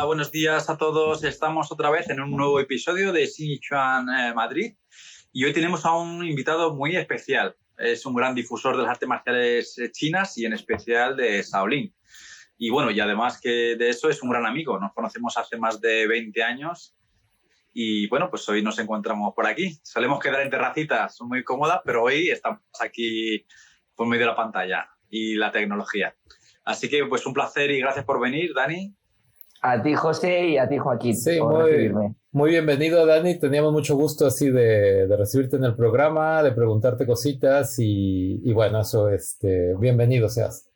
buenos días a todos. Estamos otra vez en un nuevo episodio de Sichuan Madrid y hoy tenemos a un invitado muy especial. Es un gran difusor de las artes marciales chinas y en especial de Shaolin. Y bueno, y además que de eso es un gran amigo. Nos conocemos hace más de 20 años y bueno, pues hoy nos encontramos por aquí. Solemos quedar en terracitas muy cómodas, pero hoy estamos aquí por medio de la pantalla y la tecnología. Así que pues un placer y gracias por venir, Dani. A ti, José, y a ti, Joaquín, sí, por recibirme. Muy bienvenido, Dani. Teníamos mucho gusto así de recibirte en el programa, de preguntarte cositas y bueno, eso, bienvenido seas.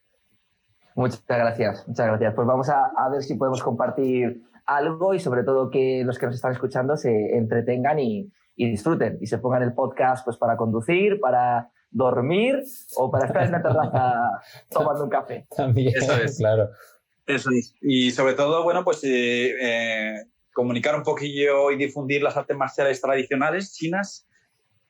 Muchas gracias, muchas gracias. Pues vamos a ver si podemos compartir algo y sobre todo que los que nos están escuchando se entretengan y disfruten y se pongan el podcast pues para conducir, para dormir o para estar en la terraza tomando un café. También, eso es, claro. Eso es. Y sobre todo, bueno, pues comunicar un poquillo y difundir las artes marciales tradicionales chinas,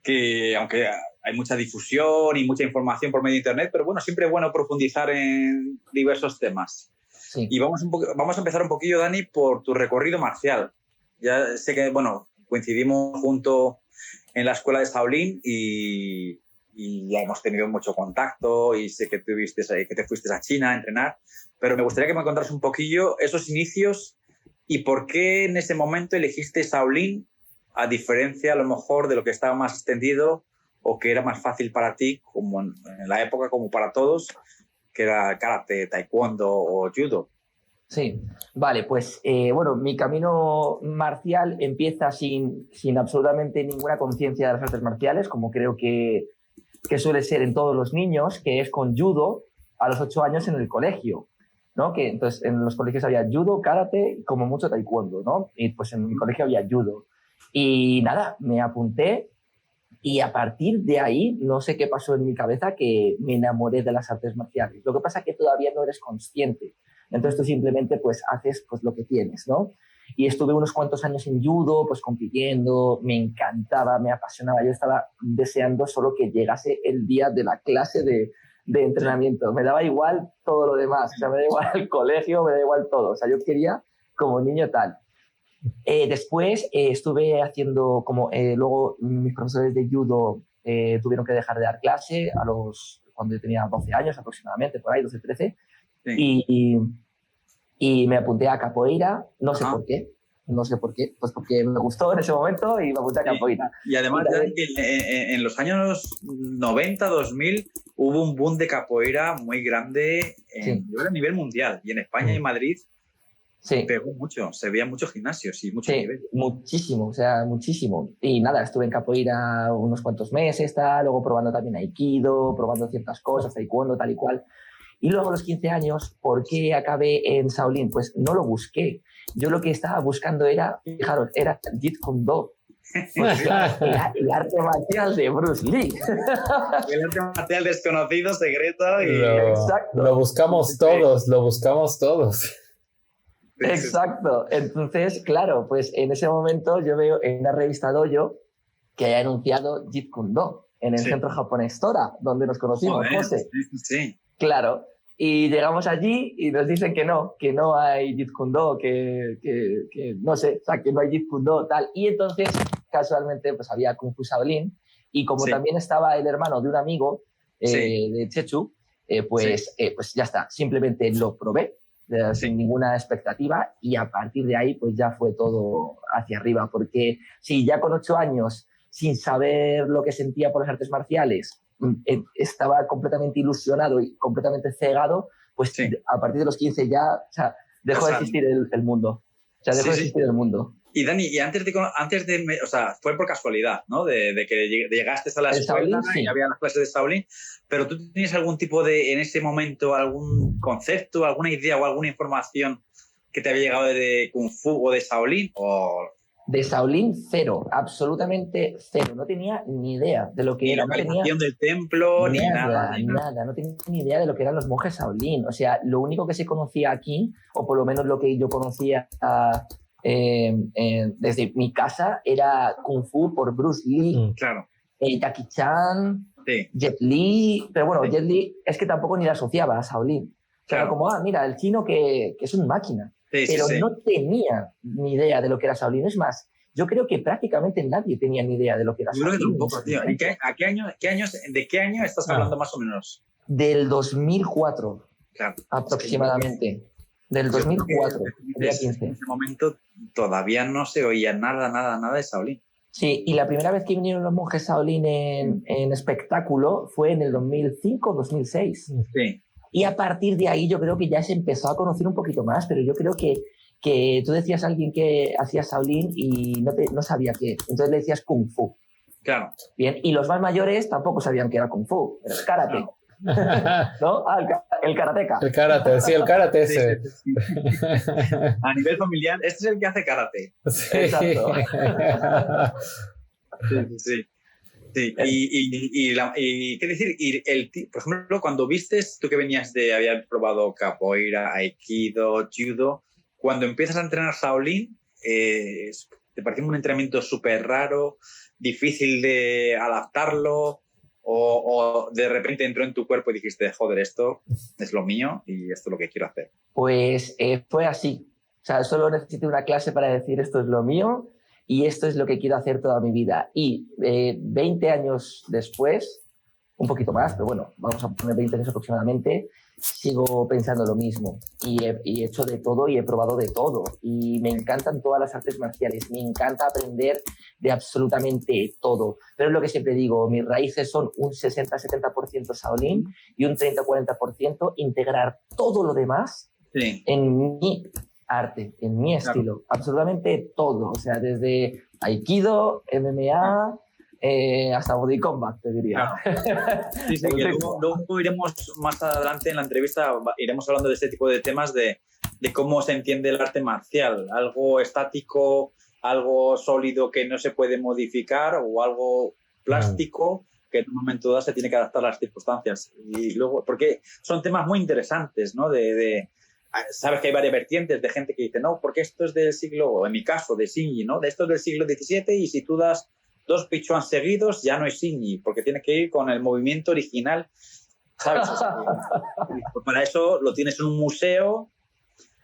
que aunque hay mucha difusión y mucha información por medio de internet, pero bueno, siempre es bueno profundizar en diversos temas. Sí. Y vamos a empezar un poquillo, Dani, por tu recorrido marcial. Ya sé que, bueno, coincidimos juntos en la escuela de Shaolin y ya hemos tenido mucho contacto y sé que te fuiste a China a entrenar, pero me gustaría que me contaras un poquillo esos inicios y por qué en ese momento elegiste Shaolin a diferencia a lo mejor de lo que estaba más extendido o que era más fácil para ti, como en la época, como para todos, que era karate, taekwondo o judo. Sí, vale, pues bueno, mi camino marcial empieza sin absolutamente ninguna conciencia de las artes marciales, como creo que suele ser en todos los niños, que es con judo a los 8 años en el colegio, ¿no? Que entonces en los colegios había judo, karate, como mucho taekwondo, ¿no? Y pues en mi colegio había judo. Y nada, me apunté y a partir de ahí no sé qué pasó en mi cabeza que me enamoré de las artes marciales. Lo que pasa es que todavía no eres consciente. Entonces tú simplemente pues haces pues lo que tienes, ¿no? Y estuve unos cuantos años en judo, pues compitiendo, me encantaba, me apasionaba. Yo estaba deseando solo que llegase el día de la clase de entrenamiento. Me daba igual todo lo demás, o sea, me da igual el colegio, me da igual todo. O sea, yo quería como niño tal. Después estuve haciendo como, luego mis profesores de judo tuvieron que dejar de dar clase cuando yo tenía 12 años aproximadamente, por ahí, 12, 13. Sí. Y me apunté a capoeira, no sé por qué, pues porque me gustó en ese momento y me apunté a capoeira. Y además, en los años 90, 2000, hubo un boom de capoeira muy grande a nivel mundial. Y en España y en Madrid pegó mucho, se veían muchos gimnasios y muchos niveles. Muchísimo, o sea, muchísimo. Y nada, estuve en capoeira unos cuantos meses, luego probando también aikido, probando ciertas cosas, taekwondo, tal y cual. Y luego a los 15 años, ¿por qué acabé en Shaolin? Pues no lo busqué. Yo lo que estaba buscando era Jeet Kune Do. El arte marcial de Bruce Lee. El arte marcial desconocido, secreto. Lo buscamos todos. Exacto. Entonces, claro, pues en ese momento yo veo en la revista Dojo que haya anunciado Jeet Kune Do en el centro japonés Tora, donde nos conocimos, José. Sí. Claro. Y llegamos allí y nos dicen que no hay Jeet Kune Do, que no sé, o sea, que no hay Jeet Kune Do, tal. Y entonces, casualmente, pues había Kung Fu Shaolin y como también estaba el hermano de un amigo de Chechu, pues ya está, simplemente lo probé sin ninguna expectativa y a partir de ahí pues ya fue todo hacia arriba, porque sí, ya con 8 años, sin saber lo que sentía por las artes marciales, estaba completamente ilusionado y completamente cegado, pues a partir de los 15 ya, o sea, dejó de existir el mundo. O sea, dejó de existir el mundo. Y Dani, y antes de o sea, fue por casualidad, ¿no? De que llegaste a la escuela y había las clases de Shaolin, pero ¿tú tenías algún tipo en ese momento, algún concepto, alguna idea o alguna información que te había llegado de Kung Fu o de Shaolin? De Shaolin, cero, absolutamente cero. No tenía ni idea de lo que era. Ni la localización del templo, ni nada. Nada, no tenía ni idea de lo que eran los monjes Shaolin. O sea, lo único que se conocía aquí, o por lo menos lo que yo conocía desde mi casa, era Kung Fu por Bruce Lee. Claro. Jackie Chan, Jet Li. Pero bueno, Jet Li es que tampoco ni la asociaba a Shaolin. Claro. Era como, mira, el chino que es una máquina. pero no tenía ni idea de lo que era Shaolin. Es más, yo creo que prácticamente nadie tenía ni idea de lo que era Shaolin. Yo creo que tampoco, tío. ¿De qué año estás hablando más o menos? Del 2004, claro, aproximadamente. Del 2004, en ese momento todavía no se oía nada de Shaolin. Sí, y la primera vez que vinieron los monjes Shaolin en espectáculo fue en el 2005-2006. Sí. Y a partir de ahí yo creo que ya se empezó a conocer un poquito más, pero yo creo que tú decías a alguien que hacía Shaolin y no sabía qué, entonces le decías Kung Fu. Claro. Bien, y los más mayores tampoco sabían que era Kung Fu, era karate. Claro. ¿No? El karateka. El karate, sí, el karate ese. Sí. A nivel familiar, este es el que hace karate. Sí. Exacto. Sí. Y qué decir, por ejemplo, cuando vistes, tú que venías de haber probado capoeira, aikido, judo, cuando empiezas a entrenar Shaolin, ¿te pareció un entrenamiento súper raro, difícil de adaptarlo? O de repente entró en tu cuerpo y dijiste, joder, esto es lo mío y esto es lo que quiero hacer? Pues fue así. O sea, solo necesité una clase para decir esto es lo mío y esto es lo que quiero hacer toda mi vida. Y 20 años después, un poquito más, pero bueno, vamos a poner 20 años aproximadamente, sigo pensando lo mismo. Y he hecho de todo y he probado de todo. Y me encantan todas las artes marciales. Me encanta aprender de absolutamente todo. Pero es lo que siempre digo, mis raíces son un 60-70% Shaolin y un 30-40% integrar todo lo demás en mi arte, en mi estilo. Absolutamente todo. O sea, desde Aikido, MMA... hasta Body Combat, te diría. Claro. Sí, que luego iremos más adelante en la entrevista, iremos hablando de este tipo de temas de cómo se entiende el arte marcial, algo estático, algo sólido que no se puede modificar o algo plástico que en un momento dado se tiene que adaptar a las circunstancias. Y luego, porque son temas muy interesantes, ¿no? Sabes que hay varias vertientes de gente que dice, no, porque esto es del siglo, o en mi caso, de Shinji, ¿no? De esto es del siglo XVII y si tú das 2 Pichuan seguidos ya no es Shinji, porque tiene que ir con el movimiento original, ¿sabes? O sea, para eso lo tienes en un museo,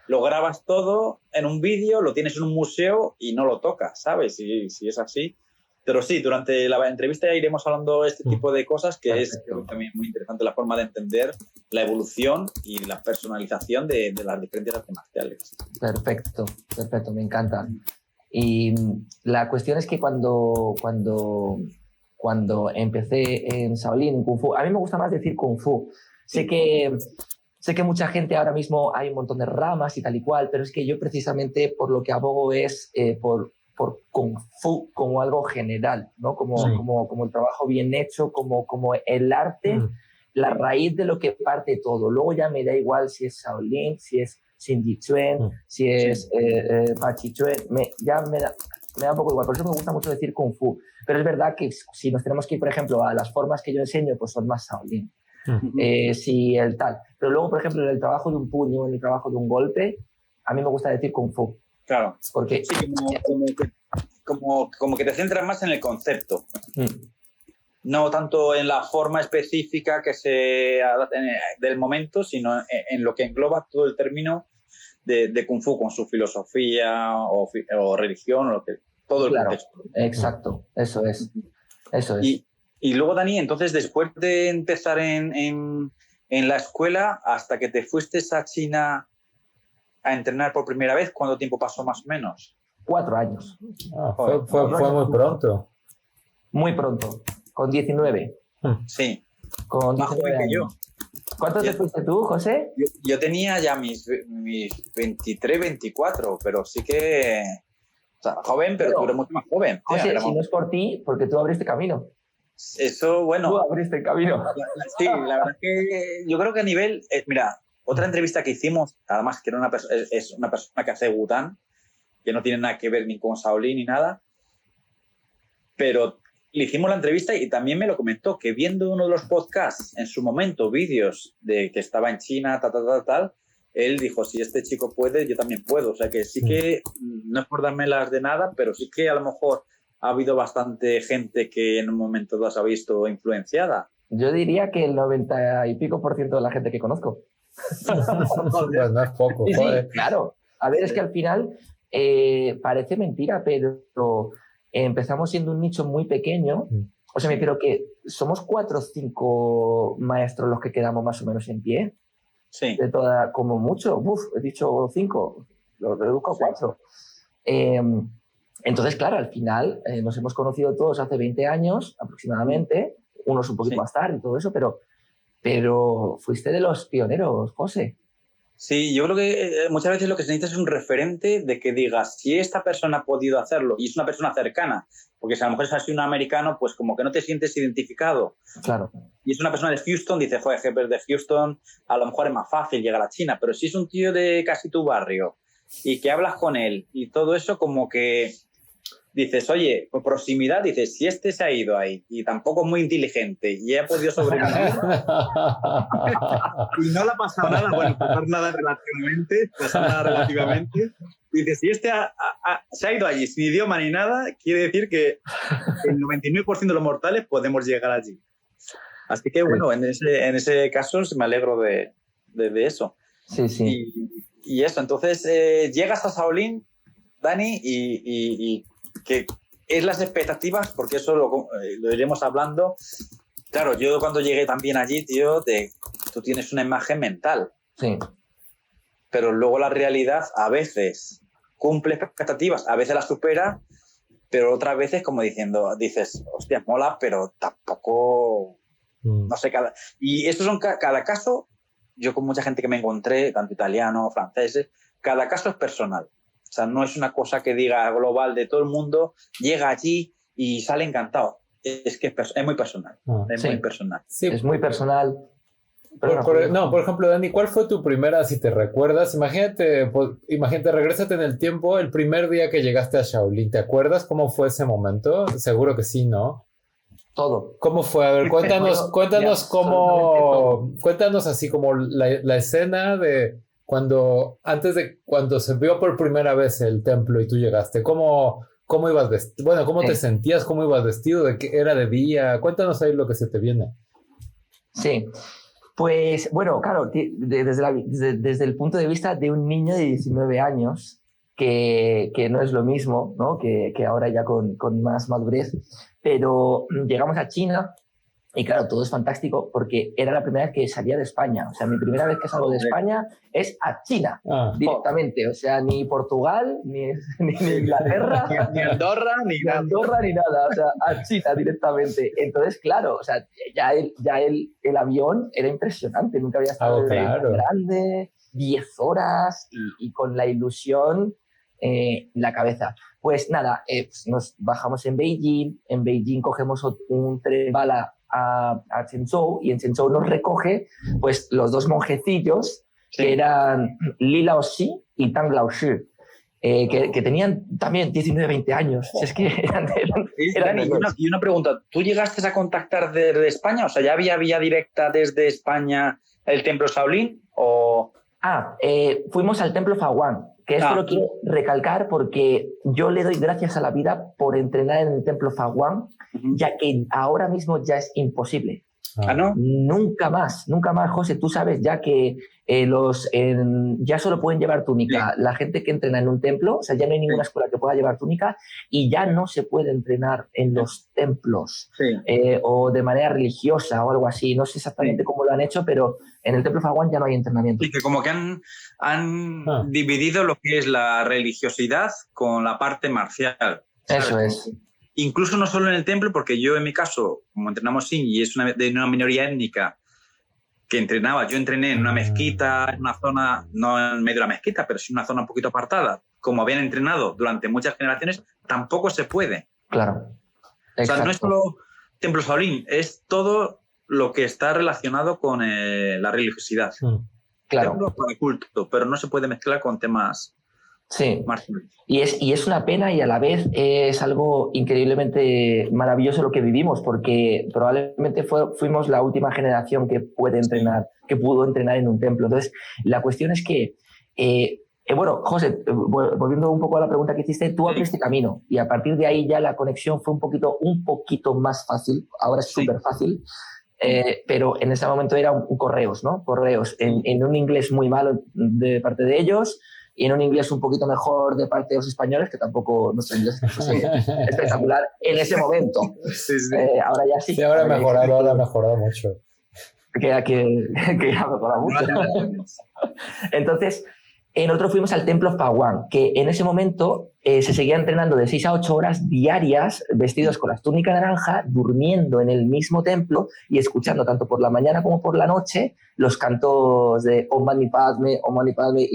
lo grabas todo en un vídeo, lo tienes en un museo y no lo tocas, ¿sabes? Si es así. Pero sí, durante la entrevista ya iremos hablando de este tipo de cosas, que es también muy interesante la forma de entender la evolución y la personalización de las diferentes artes marciales. Perfecto, me encanta. Y la cuestión es que cuando empecé en Shaolin, en Kung Fu, a mí me gusta más decir Kung Fu. Sé que mucha gente ahora mismo hay un montón de ramas y tal y cual, pero es que yo precisamente por lo que abogo es por Kung Fu como algo general, ¿no? Como el trabajo bien hecho, como el arte, la raíz de lo que parte todo. Luego ya me da igual si es Shaolin, si es Shinji Chuen, si es Pachi Chuen, ya me da un poco igual. Por eso me gusta mucho decir Kung Fu. Pero es verdad que si nos tenemos que ir, por ejemplo, a las formas que yo enseño, pues son más Shaolin. Si el tal. Pero luego, por ejemplo, en el trabajo de un puño, en el trabajo de un golpe, a mí me gusta decir Kung Fu. Claro. Porque sí, como que te centras más en el concepto. No tanto en la forma específica que se del momento, sino en lo que engloba todo el término de Kung Fu, con su filosofía o religión, o todo el contexto. Exacto, eso es. Y luego, Dani, entonces, después de empezar en la escuela, hasta que te fuiste a China a entrenar por primera vez, ¿cuánto tiempo pasó más o menos? 4 años. Fue muy pronto. Muy pronto. Con 19. Sí. Con más joven que yo. ¿Cuántos te fuiste tú, José? Yo tenía ya mis 23, 24, pero sí que... O sea, joven, pero tú eres mucho más joven. José, si no es por ti, porque tú abriste camino. Eso, bueno... Tú abriste camino. Sí, la verdad que yo creo que a nivel... mira, otra entrevista que hicimos, además que era es una persona que hace Wutang, que no tiene nada que ver ni con Shaolin ni nada, pero... Le hicimos la entrevista y también me lo comentó, que viendo uno de los podcasts, en su momento, vídeos de que estaba en China, tal, él dijo, si este chico puede, yo también puedo. O sea que sí que, no es por dármelas de nada, pero sí que a lo mejor ha habido bastante gente que en un momento dado se ha visto influenciada. Yo diría que el 90 y pico % de la gente que conozco. No es poco. Sí, claro. A ver, es que al final parece mentira, pero empezamos siendo un nicho muy pequeño. O sea, me creo que somos 4 o 5 maestros los que quedamos más o menos en pie. Sí. De toda, como mucho. He dicho 5, lo reduzco a 4. Entonces, claro, al final nos hemos conocido todos hace 20 años aproximadamente, unos un poquito más tarde y todo eso, pero fuiste de los pioneros, José. Sí, yo creo que muchas veces lo que se necesita es un referente de que digas, si esta persona ha podido hacerlo y es una persona cercana, porque si a lo mejor es así un americano, pues como que no te sientes identificado. Claro. Y es una persona de Houston, dice, joder, jefe de Houston, a lo mejor es más fácil llegar a China, pero si es un tío de casi tu barrio y que hablas con él y todo eso, como que dices, oye, por proximidad, dices, si este se ha ido ahí y tampoco es muy inteligente y ha podido sobrevivir y no le ha pasado nada, bueno, pasar nada relativamente, dices, si este se ha ido allí sin idioma ni nada, quiere decir que el 99% de los mortales podemos llegar allí. Así que, bueno, en ese caso me alegro de eso. Sí, sí. Y eso, entonces llegas a Shaolin, Dani, y que es las expectativas, porque eso lo iremos hablando. Claro, yo cuando llegué también allí, tío, tú tienes una imagen mental. Sí. Pero luego la realidad a veces cumple expectativas, a veces las supera, pero otras veces como dices, hostia, mola, pero tampoco, no sé, y estos son cada caso, yo con mucha gente que me encontré, tanto italiano, franceses, cada caso es personal. O sea, no es una cosa que diga global de todo el mundo, llega allí y sale encantado. Es que es muy personal. Es muy personal. Sí. Es muy personal. Por ejemplo, Dani, ¿cuál fue tu primera, si te recuerdas? Imagínate, regrésate en el tiempo, el primer día que llegaste a Shaolin. ¿Te acuerdas cómo fue ese momento? Seguro que sí, ¿no? Todo. ¿Cómo fue? A ver, cuéntanos cómo... Cuéntanos así como la escena de... cuando se vio por primera vez el templo y tú llegaste, ¿cómo ibas vestido? Bueno, ¿cómo te sentías? ¿Cómo ibas vestido? ¿De qué era de día? Cuéntanos ahí lo que se te viene. Sí, pues bueno, claro, desde el punto de vista de un niño de 19 años, que no es lo mismo, ¿no? que ahora ya con más madurez, pero llegamos a China. Y claro, todo es fantástico porque era la primera vez que salía de España. O sea, mi primera vez que salgo de España es a China directamente. O sea, ni Portugal, ni Inglaterra, ni Andorra, ni nada. O sea, a China directamente. Entonces, claro, o sea, ya el avión era impresionante. Nunca había estado tan grande, 10 horas y con la ilusión en la cabeza. Pues nada, nos bajamos en Beijing. En Beijing cogemos un tren bala a Chenzhou, y en Chenzhou nos recoge pues los 2 monjecillos que eran Li Laoxi y Tang Laoshi, que tenían también 19, 20 años. Es que eran y una pregunta, ¿tú llegaste a contactar desde España? O sea, ¿ya había vía directa desde España el templo Shaolin? ¿O...? Fuimos al templo Faguan, que esto lo quiero recalcar porque yo le doy gracias a la vida por entrenar en el templo Faguan, ya que ahora mismo ya es imposible. ¿No? Nunca más, José. Tú sabes ya que ya solo pueden llevar túnica la gente que entrena en un templo. O sea, ya no hay ninguna escuela que pueda llevar túnica y ya no se puede entrenar en los templos o de manera religiosa o algo así. No sé exactamente cómo lo han hecho, pero en el templo Faguan ya no hay entrenamiento. Sí, que como que han dividido lo que es la religiosidad con la parte marcial. ¿Sabes? Eso es. Incluso no solo en el templo, porque yo en mi caso, como entrenamos Sing y es de una minoría étnica que yo entrené en una mezquita, en una zona, no en medio de la mezquita, pero sí en una zona un poquito apartada, como habían entrenado durante muchas generaciones, tampoco se puede. Claro. O sea, no es solo templo Shaolin, es todo lo que está relacionado con la religiosidad. Claro. Templo para el culto, pero no se puede mezclar con temas... Sí, y es una pena y a la vez es algo increíblemente maravilloso lo que vivimos, porque probablemente fuimos la última generación que pudo entrenar en un templo. Entonces, la cuestión es que, bueno, José, volviendo un poco a la pregunta que hiciste, tú abriste camino y a partir de ahí ya la conexión fue un poquito más fácil, ahora es súper fácil. Pero en ese momento era un correos, ¿no? Correos en un inglés muy malo de parte de ellos. y en un inglés un poquito mejor de parte de los españoles, que tampoco nuestro inglés es espectacular en ese momento. Sí. Ahora ya sí. Sí, ahora ha mejorado mucho. Que ha mejorado mucho. Entonces, nosotros fuimos al templo Paguán, que en ese momento se seguía entrenando de 6 a 8 horas diarias, vestidos con las túnicas naranja, durmiendo en el mismo templo y escuchando tanto por la mañana como por la noche los cantos de Om Mani Padme,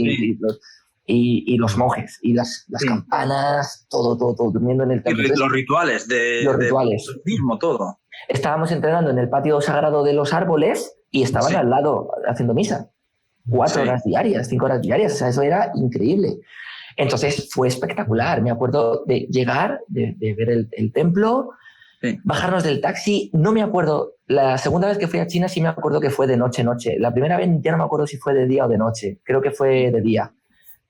y los monjes, y las campanas, todo, durmiendo en el templo. Los rituales los rituales. Mismo, todo. Estábamos entrenando en el patio sagrado de los árboles y estaban al lado haciendo misa. 4 horas diarias, 5 horas diarias, o sea, eso era increíble. Entonces fue espectacular, me acuerdo de llegar, de ver el templo, bajarnos del taxi, no me acuerdo, la segunda vez que fui a China sí me acuerdo que fue de noche, la primera vez ya no me acuerdo si fue de día o de noche, creo que fue de día.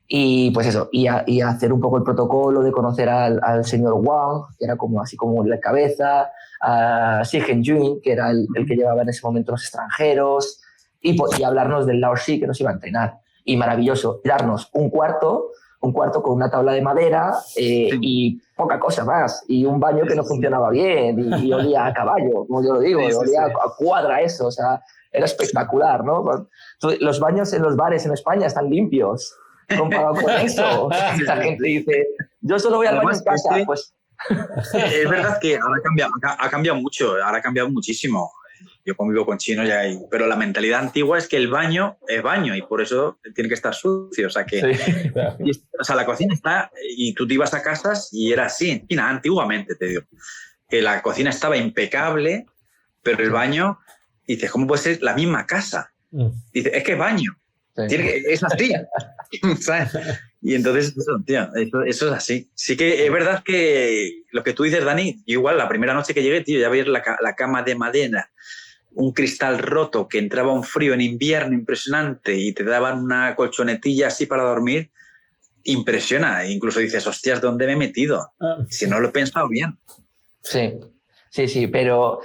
Y pues eso, y hacer un poco el protocolo de conocer al señor Wang, que era como así como la cabeza, a Xi Jinping, que era el que llevaba en ese momento los extranjeros, y hablarnos del Lao Shi que nos iba a entrenar. Y maravilloso, darnos un cuarto con una tabla de madera y poca cosa más, y un baño que no funcionaba bien, y olía a caballo, como yo lo digo, olía a cuadra eso, o sea, era espectacular, ¿no? Los baños en los bares en España están limpios, comparado con eso. La gente dice, yo solo voy al baño en casa, pues... Es verdad que ahora ha cambiado mucho, ahora ha cambiado muchísimo. Yo convivo con chinos ya, pero la mentalidad antigua es que el baño es baño y por eso tiene que estar sucio. O sea, que la cocina está, y tú te ibas a casas y era así. En China, antiguamente, te digo, que la cocina estaba impecable, pero el baño, dices, ¿cómo puede ser la misma casa? Dices, es que es baño. Es así. ¿Sabes? Y entonces, eso es así. Sí que es verdad que lo que tú dices, Dani, yo igual la primera noche que llegué, tío, ya ver la cama de madera, un cristal roto, que entraba un frío en invierno impresionante y te daban una colchonetilla así para dormir, impresiona. Incluso dices, hostias, ¿dónde me he metido? Si no lo he pensado bien. Sí, pero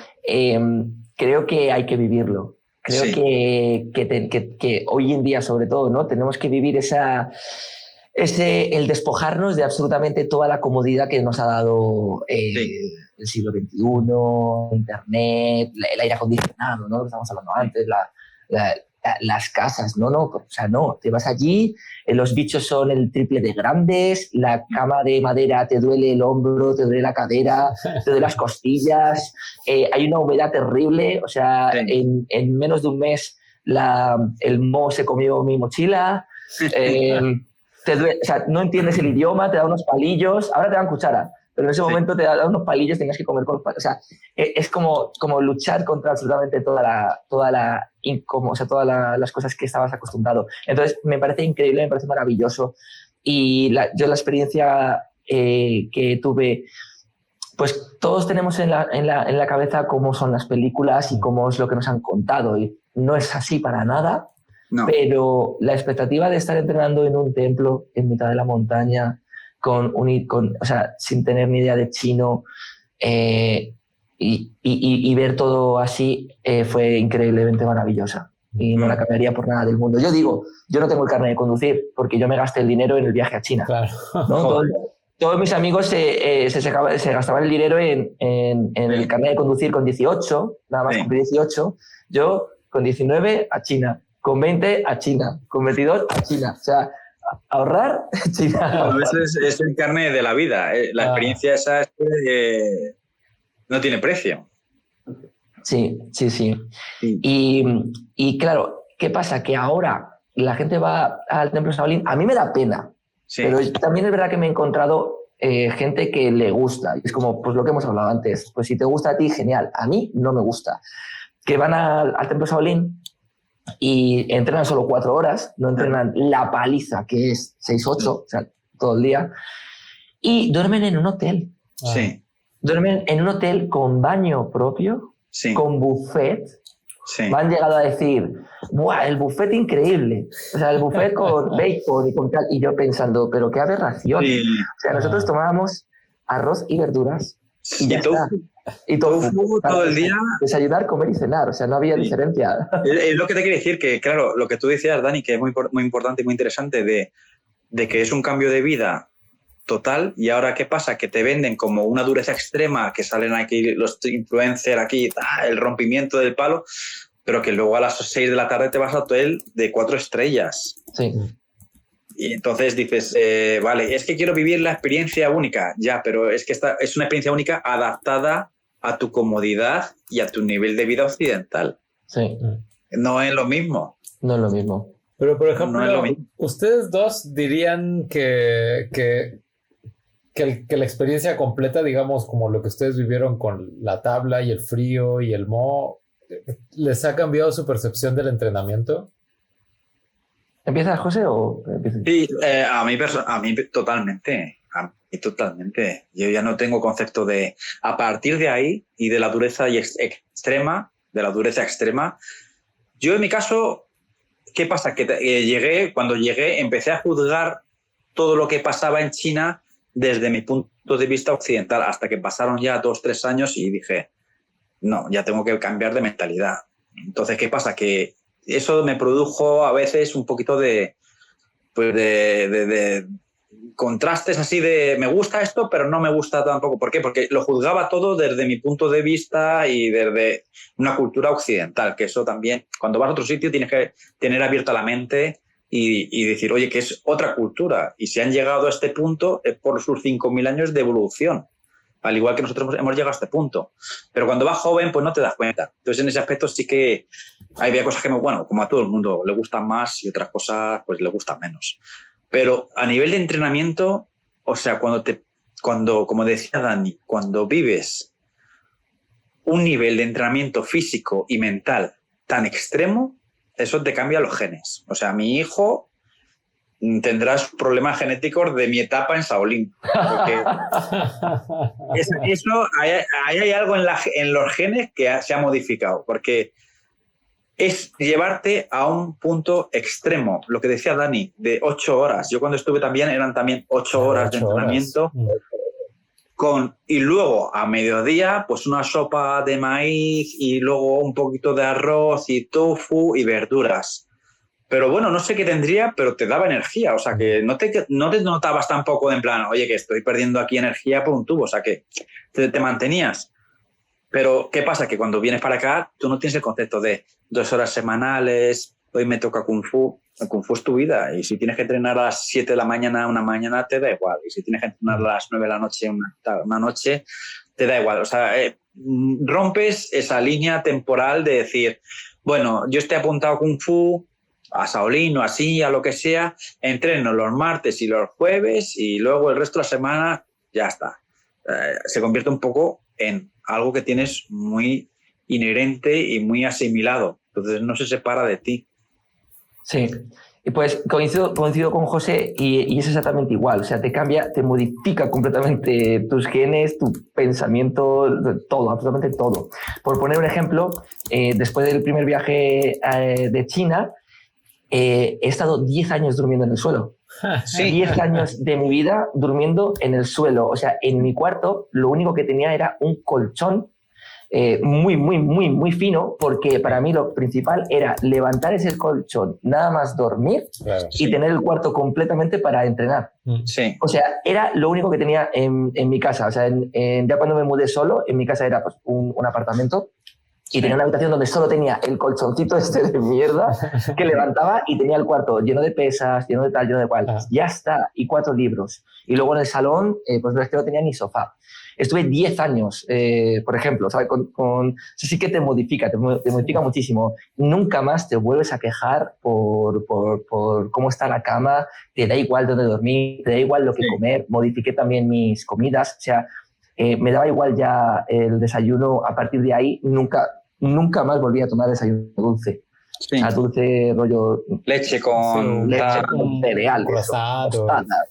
creo que hay que vivirlo. Creo que hoy en día, sobre todo, ¿no? Tenemos que vivir el despojarnos de absolutamente toda la comodidad que nos ha dado el siglo XXI, Internet, el aire acondicionado, ¿no? Lo que estábamos hablando antes, las casas, ¿no? O sea, no, te vas allí, los bichos son el triple de grandes, la cama de madera te duele el hombro, te duele la cadera, te duele las costillas, hay una humedad terrible, o sea, en menos de un mes el moho se comió mi mochila, te duele, o sea, no entiendes el idioma, te da unos palillos, ahora te dan cuchara, pero en ese momento te da unos palillos, tenías que comer con los palillos. O sea, es como luchar contra absolutamente todas las cosas que estabas acostumbrado. Entonces, me parece increíble, me parece maravilloso. Y yo la experiencia que tuve, pues todos tenemos en la cabeza cómo son las películas y cómo es lo que nos han contado. Y no es así para nada, pero la expectativa de estar entrenando en un templo en mitad de la montaña, o sea, sin tener ni idea de chino, y ver todo así fue increíblemente maravillosa y no la cambiaría por nada del mundo. Yo digo, yo no tengo el carnet de conducir porque yo me gasté el dinero en el viaje a China. Claro. ¿No? Todos mis amigos se gastaban el dinero en el carnet de conducir con 18, nada más cumplí 18, yo con 19 a China, con 20 a China, con 22 a China, o sea, ahorrar, China. Ese es el carnet de la vida. La experiencia esa no tiene precio. Sí. Y claro, ¿qué pasa? Que ahora la gente va al templo Shaolin. A mí me da pena, pero también es verdad que me he encontrado gente que le gusta. Y es como pues lo que hemos hablado antes. Pues si te gusta a ti, genial. A mí no me gusta. Que van al templo Shaolin y entrenan solo 4 horas, no entrenan la paliza que es 6-8, o sea, todo el día, y duermen en un hotel. Duermen en un hotel con baño propio, con buffet. Me han llegado a decir, ¡buah, el buffet increíble! O sea, el buffet con bacon y con tal, y yo pensando, pero qué aberración. O sea, nosotros tomábamos arroz y verduras y ya está. Y todo el día. Desayunar, comer y cenar, o sea, no había diferencia. Es lo que te quiero decir, que claro, lo que tú decías, Dani, que es muy importante y muy interesante, de de que es un cambio de vida total, y ahora ¿qué pasa? Que te venden como una dureza extrema, que salen aquí los influencers, aquí el rompimiento del palo, pero que luego a las 6 de la tarde te vas a hotel de 4 estrellas. Sí. Y entonces dices, vale, es que quiero vivir la experiencia única, ya, pero es que esta es una experiencia única adaptada a tu comodidad y a tu nivel de vida occidental. Sí. No es lo mismo. No es lo mismo. Pero, por ejemplo, no es ustedes dos dirían que la experiencia completa, digamos, como lo que ustedes vivieron con la tabla y el frío y el moho, ¿les ha cambiado su percepción del entrenamiento? ¿Empiezas, José, o empiezas? Sí, a mí totalmente. A mí totalmente. Yo ya no tengo concepto de... A partir de ahí y de la dureza extrema, yo en mi caso, ¿qué pasa? Que cuando llegué, empecé a juzgar todo lo que pasaba en China desde mi punto de vista occidental, hasta que pasaron ya 2-3 años y dije, no, ya tengo que cambiar de mentalidad. Entonces, ¿qué pasa? Que eso me produjo a veces un poquito de contrastes así de me gusta esto, pero no me gusta tampoco. ¿Por qué? Porque lo juzgaba todo desde mi punto de vista y desde una cultura occidental, que eso también, cuando vas a otro sitio tienes que tener abierta la mente y decir, oye, que es otra cultura. Y si han llegado a este punto es por sus 5.000 años de evolución, al igual que nosotros hemos llegado a este punto. Pero cuando vas joven, pues no te das cuenta. Entonces, en ese aspecto sí que había cosas que, bueno, como a todo el mundo le gustan más y otras cosas pues le gustan menos. Pero a nivel de entrenamiento, o sea, como decía Dani, cuando vives un nivel de entrenamiento físico y mental tan extremo, eso te cambia los genes. O sea, mi hijo tendrá problemas genéticos de mi etapa en Shaolin. Porque hay algo en los genes que se ha modificado, porque es llevarte a un punto extremo. Lo que decía Dani, de 8 horas. Yo cuando estuve también, eran también 8 horas de entrenamiento. Y luego, a mediodía, pues una sopa de maíz y luego un poquito de arroz y tofu y verduras. Pero bueno, no sé qué tendría, pero te daba energía. O sea, que no te notabas tampoco en plan, oye, que estoy perdiendo aquí energía por un tubo. O sea, que te mantenías. Pero, ¿qué pasa? Que cuando vienes para acá, tú no tienes el concepto de 2 horas semanales, hoy me toca Kung Fu. El Kung Fu es tu vida. Y si tienes que entrenar a las 7 de la mañana una mañana, te da igual. Y si tienes que entrenar a las 9 de la noche una noche, te da igual. O sea, rompes esa línea temporal de decir, bueno, yo estoy apuntado a Kung Fu, a Shaolin o así, a lo que sea, entreno los martes y los jueves y luego el resto de la semana ya está. Se convierte un poco en algo que tienes muy inherente y muy asimilado. Entonces no se separa de ti. Sí, y pues coincido con José y es exactamente igual. O sea, te cambia, te modifica completamente tus genes, tu pensamiento, todo, absolutamente todo. Por poner un ejemplo, después del primer viaje de China, he estado 10 años durmiendo en el suelo. Sí. 10 años de mi vida durmiendo en el suelo. O sea, en mi cuarto lo único que tenía era un colchón muy fino, porque para mí lo principal era levantar ese colchón, nada más dormir, claro, y tener el cuarto completamente para entrenar. Sí. O sea, era lo único que tenía en mi casa. O sea, ya cuando me mudé solo, en mi casa era pues, un apartamento. Y tenía una habitación donde solo tenía el colchoncito este de mierda que levantaba y tenía el cuarto lleno de pesas, lleno de tal, lleno de cual. Ya está. Y 4 libros. Y luego en el salón, pues no es que no tenía ni sofá. Estuve 10 años, por ejemplo, ¿sabes? Eso sí que te modifica muchísimo. Nunca más te vuelves a quejar por cómo está la cama, te da igual dónde dormir, te da igual lo que comer. Modifiqué también mis comidas. O sea, me daba igual ya el desayuno. A partir de ahí, nunca más volví a tomar desayuno dulce. Sí. A dulce rollo... Leche con cereales,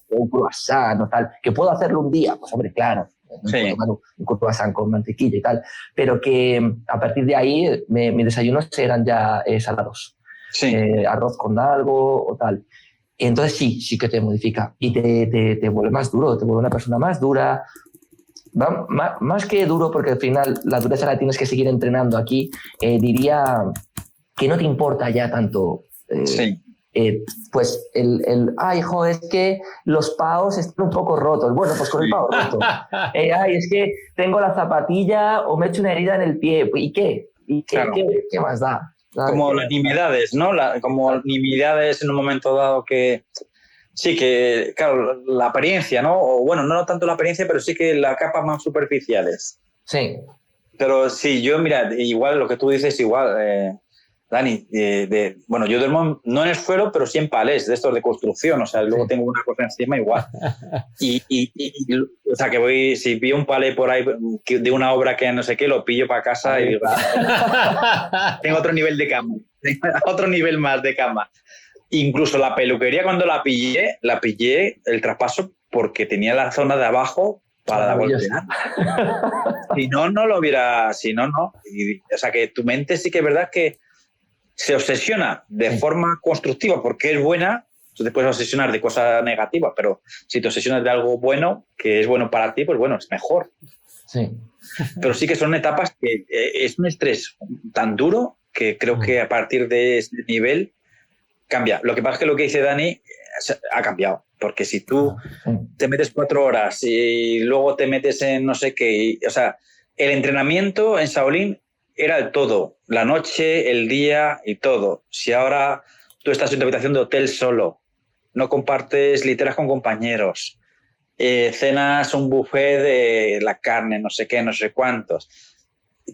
un croissant o tal. Que puedo hacerlo un día, pues hombre, claro. Sí. Puedo tomar un croissant con mantequilla y tal. Pero que a partir de ahí mis desayunos eran ya salados. Sí. Arroz con algo o tal. Entonces sí que te modifica. Y te vuelve más duro, te vuelve una persona más dura. Más que duro, porque al final la dureza la tienes que seguir entrenando aquí, diría que no te importa ya tanto sí. pues ay, jo, es que los paos están un poco rotos. Bueno, pues con el pao roto. Ay, es que tengo la zapatilla o me he hecho una herida en el pie. ¿Y qué? Claro. ¿Qué más da? Como las nimiedades, ¿no? Como nimiedades en un momento dado que... Sí, que, claro, la apariencia, ¿no? O bueno, no tanto la apariencia, pero sí que las capas más superficiales. Sí. Pero sí, yo, mira, igual lo que tú dices, igual, Dani, bueno, yo duermo no en el suelo, pero sí en palés, de estos de construcción, o sea, luego tengo una cosa encima igual. O sea, que voy, si pillo un palé por ahí de una obra que no sé qué, lo pillo para casa y tengo otro nivel de cama, otro nivel más de cama. Incluso la peluquería, cuando la pillé el traspaso porque tenía la zona de abajo para golpear. Si no, no lo hubiera... Si no, no. O sea, que tu mente sí que es verdad que se obsesiona de forma constructiva porque es buena. Tú te puedes obsesionar de cosas negativas, pero si te obsesionas de algo bueno, que es bueno para ti, pues bueno, es mejor. Sí. Pero sí que son etapas que es un estrés tan duro que creo que a partir de ese nivel cambia. Lo que pasa es que lo que dice Dani ha cambiado. Porque si tú te metes 4 horas y luego te metes en no sé qué... O sea, el entrenamiento en Shaolin era el todo. La noche, el día y todo. Si ahora tú estás en tu habitación de hotel solo, no compartes literas con compañeros, cenas un buffet de la carne, no sé qué, no sé cuántos,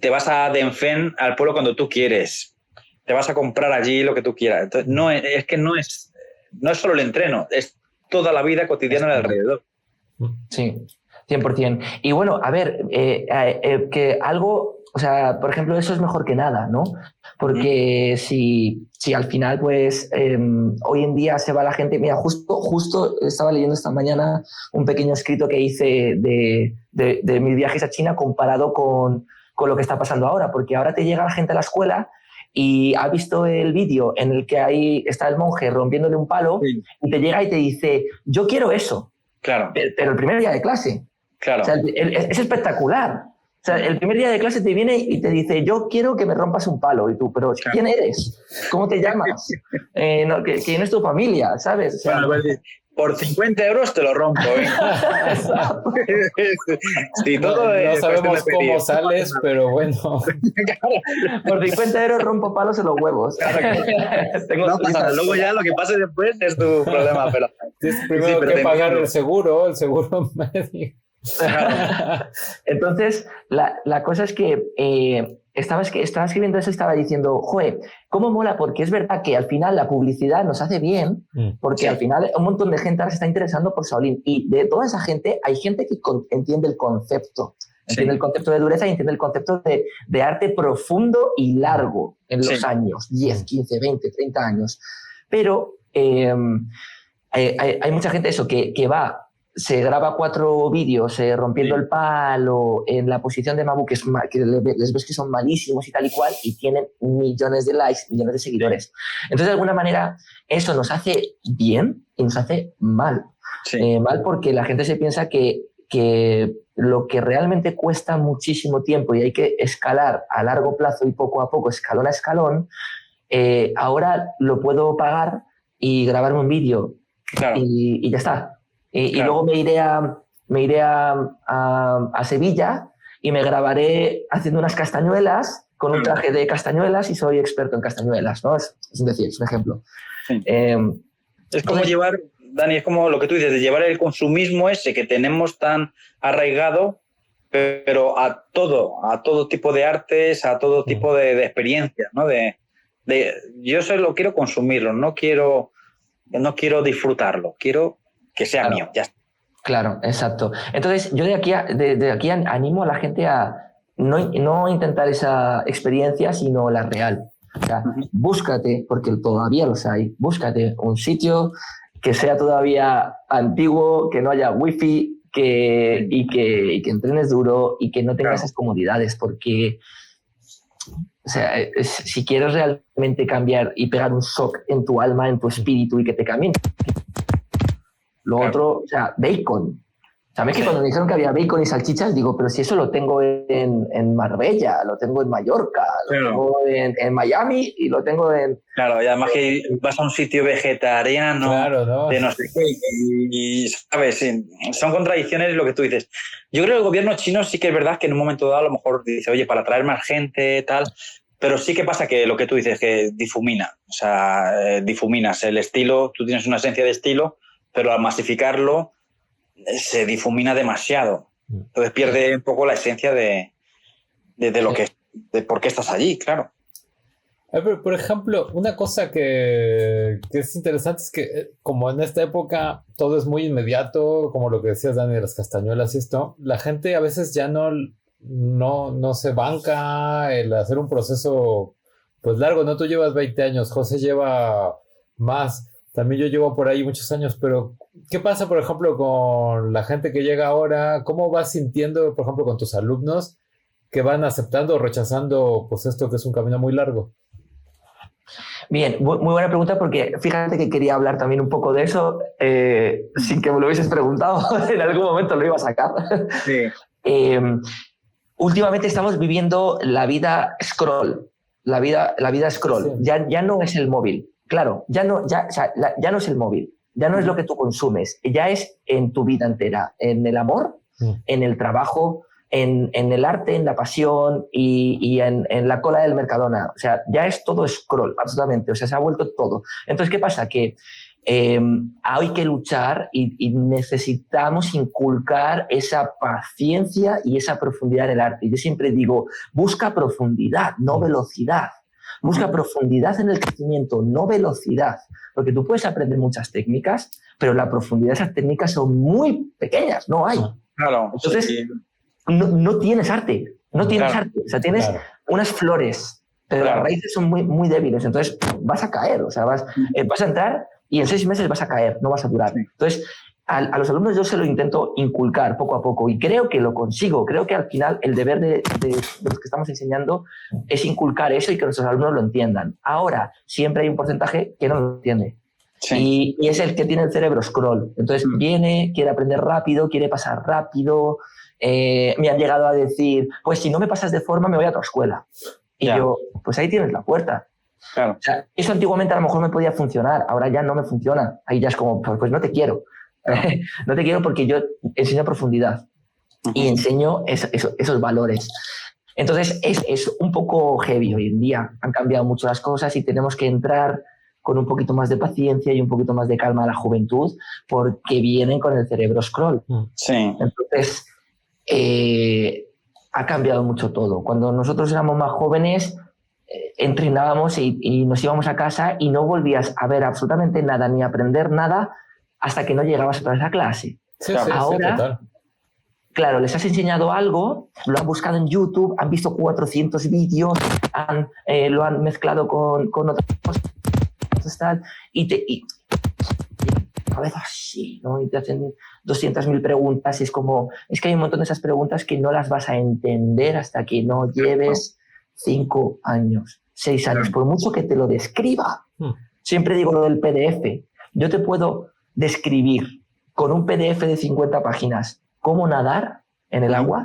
te vas a Denfen, al pueblo cuando tú quieres, te vas a comprar allí lo que tú quieras. Entonces, no es solo el entreno, es toda la vida cotidiana de alrededor. Sí, 100%. Y bueno, a ver, que algo, o sea, por ejemplo, eso es mejor que nada, ¿no? Porque si al final, pues, hoy en día se va la gente... Mira, justo estaba leyendo esta mañana un pequeño escrito que hice de mis viajes a China comparado con lo que está pasando ahora, porque ahora te llega la gente a la escuela y ha visto el vídeo en el que ahí está el monje rompiéndole un palo y te llega y te dice, yo quiero eso. Claro. Pero el primer día de clase. Claro. O sea, es espectacular. O sea, el primer día de clase te viene y te dice, yo quiero que me rompas un palo. Y tú, pero ¿quién eres? ¿Cómo te llamas? ¿Quién es tu familia? ¿Sabes? O sea, bueno, por 50 euros te lo rompo. Sí, todo no sabemos cómo sales, pero bueno. Por 50 euros rompo palos en los huevos. No pasa nada. Luego ya lo que pase después es tu problema. Pero tienes primero que pagar el seguro médico. Claro. Entonces, la cosa es que estaba escribiendo eso y estaba diciendo, joder, ¿cómo mola? Porque es verdad que al final la publicidad nos hace bien, porque al final un montón de gente ahora se está interesando por Shaolin. Y de toda esa gente, hay gente que entiende el concepto. Entiende el concepto de dureza y entiende el concepto de arte profundo y largo en los años, 10, 15, 20, 30 años. Pero hay mucha gente eso que va... Se graba 4 vídeos rompiendo el palo en la posición de Mabu, que les ves que son malísimos y tal y cual, y tienen millones de likes, millones de seguidores. Entonces, de alguna manera, eso nos hace bien y nos hace mal. Mal porque la gente se piensa que lo que realmente cuesta muchísimo tiempo y hay que escalar a largo plazo y poco a poco, escalón a escalón, ahora lo puedo pagar y grabarme un vídeo y ya está. Y luego me iré a Sevilla y me grabaré haciendo unas castañuelas con un traje de castañuelas y soy experto en castañuelas, ¿no? Es decir, es un ejemplo. Sí. Es como llevar, Dani, es como lo que tú dices, de llevar el consumismo ese que tenemos tan arraigado, pero a todo tipo de artes, a todo tipo de experiencias, ¿no? Yo solo quiero consumirlo, no quiero disfrutar,lo quiero que sea mío, ya está. Claro, exacto. Entonces, yo de aquí animo a la gente a no intentar esa experiencia, sino la real. O sea, búscate, porque todavía los hay, búscate un sitio que sea todavía antiguo, que no haya wifi, y que entrenes duro y que no tengas esas comodidades, porque o sea, si quieres realmente cambiar y pegar un shock en tu alma, en tu espíritu y que te cambien. Lo otro, o sea, bacon. ¿Sabes que cuando me dijeron que había bacon y salchichas, digo, pero si eso lo tengo en Marbella, lo tengo en Mallorca, lo tengo en Miami y lo tengo en... Claro, y además que vas a un sitio vegetariano, claro, ¿no? de no sé qué, y ¿sabes? Sí, son contradicciones lo que tú dices. Yo creo que el gobierno chino sí que es verdad que en un momento dado a lo mejor dice, oye, para atraer más gente, tal, pero sí que pasa que lo que tú dices, que difumina, o sea, difuminas el estilo, tú tienes una esencia de estilo, pero al masificarlo se difumina demasiado. Entonces pierde un poco la esencia de lo que, de por qué estás allí, claro. Por ejemplo, una cosa que es interesante es que como en esta época todo es muy inmediato, como lo que decías, Dani, de las castañuelas y esto, la gente a veces ya no se banca el hacer un proceso pues largo, ¿no? Tú llevas 20 años, José lleva más, también yo llevo por ahí muchos años, pero ¿qué pasa, por ejemplo, con la gente que llega ahora? ¿Cómo vas sintiendo, por ejemplo, con tus alumnos que van aceptando o rechazando pues esto que es un camino muy largo? Bien, muy buena pregunta, porque fíjate que quería hablar también un poco de eso sin que me lo hubieses preguntado. En algún momento lo iba a sacar. Sí. Últimamente estamos viviendo la vida scroll. La vida scroll. Sí. Ya no es el móvil. Claro, ya no es el móvil. Ya no es lo que tú consumes. Ya es en tu vida entera. En el amor, en el trabajo, en el arte, en la pasión y en la cola del Mercadona. O sea, ya es todo scroll, absolutamente. O sea, se ha vuelto todo. Entonces, ¿qué pasa? Que hay que luchar y necesitamos inculcar esa paciencia y esa profundidad en el arte. Yo siempre digo, busca profundidad, no velocidad. Busca profundidad en el crecimiento, no velocidad. Porque tú puedes aprender muchas técnicas, pero la profundidad de esas técnicas son muy pequeñas, no hay. Claro. Entonces, sí. No tienes arte, no tienes arte. O sea, tienes unas flores, pero las raíces son muy, muy débiles. Entonces, vas a caer, o sea, vas a entrar y en 6 meses vas a caer, no vas a durar. Entonces, a los alumnos yo se lo intento inculcar poco a poco y creo que lo consigo. Creo que al final el deber de los que estamos enseñando es inculcar eso y que nuestros alumnos lo entiendan. Ahora, siempre hay un porcentaje que no lo entiende. Sí. Y es el que tiene el cerebro scroll. Entonces viene, quiere aprender rápido, quiere pasar rápido. Me han llegado a decir, pues si no me pasas de forma me voy a otra escuela. Y yo, pues ahí tienes la puerta. Claro. O sea, eso antiguamente a lo mejor me podía funcionar, ahora ya no me funciona. Ahí ya es como, pues no te quiero. No te quiero porque yo enseño profundidad y enseño esos valores. Entonces es un poco heavy hoy en día. Han cambiado mucho las cosas y tenemos que entrar con un poquito más de paciencia y un poquito más de calma a la juventud porque vienen con el cerebro scroll. Sí. Entonces ha cambiado mucho todo. Cuando nosotros éramos más jóvenes entrenábamos y nos íbamos a casa y no volvías a ver absolutamente nada ni a aprender nada hasta que no llegabas otra vez a clase. Sí, ahora, claro, les has enseñado algo, lo han buscado en YouTube, han visto 400 vídeos, lo han mezclado con otras cosas tal, y a veces así, ¿no? Y te hacen 200.000 preguntas y es como, es que hay un montón de esas preguntas que no las vas a entender hasta que no lleves 5 años, 6 años, por mucho que te lo describa. Siempre digo lo del PDF. Yo te puedo describir con un PDF de 50 páginas cómo nadar en el agua,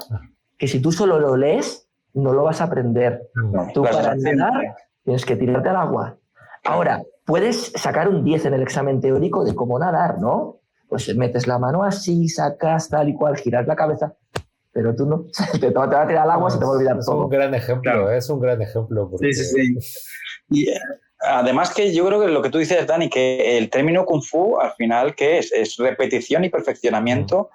que si tú solo lo lees, no lo vas a aprender. Tú para nadar tienes que tirarte al agua. Ahora, puedes sacar un 10 en el examen teórico de cómo nadar, ¿no? Pues metes la mano así, sacas tal y cual, giras la cabeza, pero tú no. Te va a tirar al agua, se te va a olvidar todo. Es un gran ejemplo, es un gran ejemplo. Porque... Sí. Y además que yo creo que lo que tú dices, Dani, que el término Kung Fu, al final, ¿qué es? Es repetición y perfeccionamiento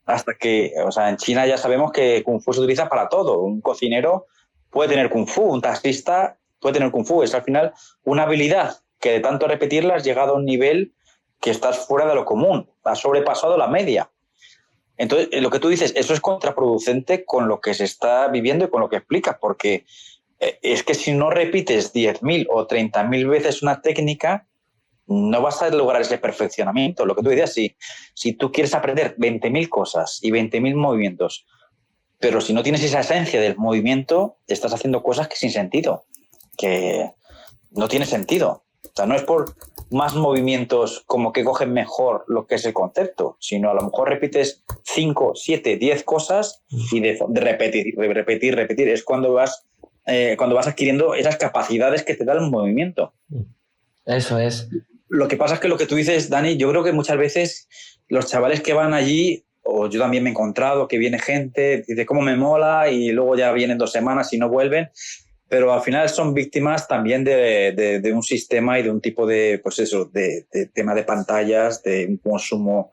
hasta que, o sea, en China ya sabemos que Kung Fu se utiliza para todo. Un cocinero puede tener Kung Fu, un taxista puede tener Kung Fu. Es al final una habilidad que de tanto repetirla has llegado a un nivel que estás fuera de lo común, has sobrepasado la media. Entonces, lo que tú dices, eso es contraproducente con lo que se está viviendo y con lo que explicas, porque es que si no repites 10.000 o 30.000 veces una técnica, no vas a lograr ese perfeccionamiento. Lo que tú decías, si tú quieres aprender 20.000 cosas y 20.000 movimientos, pero si no tienes esa esencia del movimiento, estás haciendo cosas que sin sentido, que no tiene sentido. O sea, no es por más movimientos como que cogen mejor lo que es el concepto, sino a lo mejor repites 5, 7, 10 cosas y de repetir. Es cuando vas adquiriendo esas capacidades que te da el movimiento. Eso es. Lo que pasa es que lo que tú dices, Dani, yo creo que muchas veces los chavales que van allí, o yo también me he encontrado que viene gente, dice cómo me mola y luego ya vienen 2 semanas y no vuelven, pero al final son víctimas también de un sistema y de un tipo de, pues eso, de tema de pantallas, de un consumo,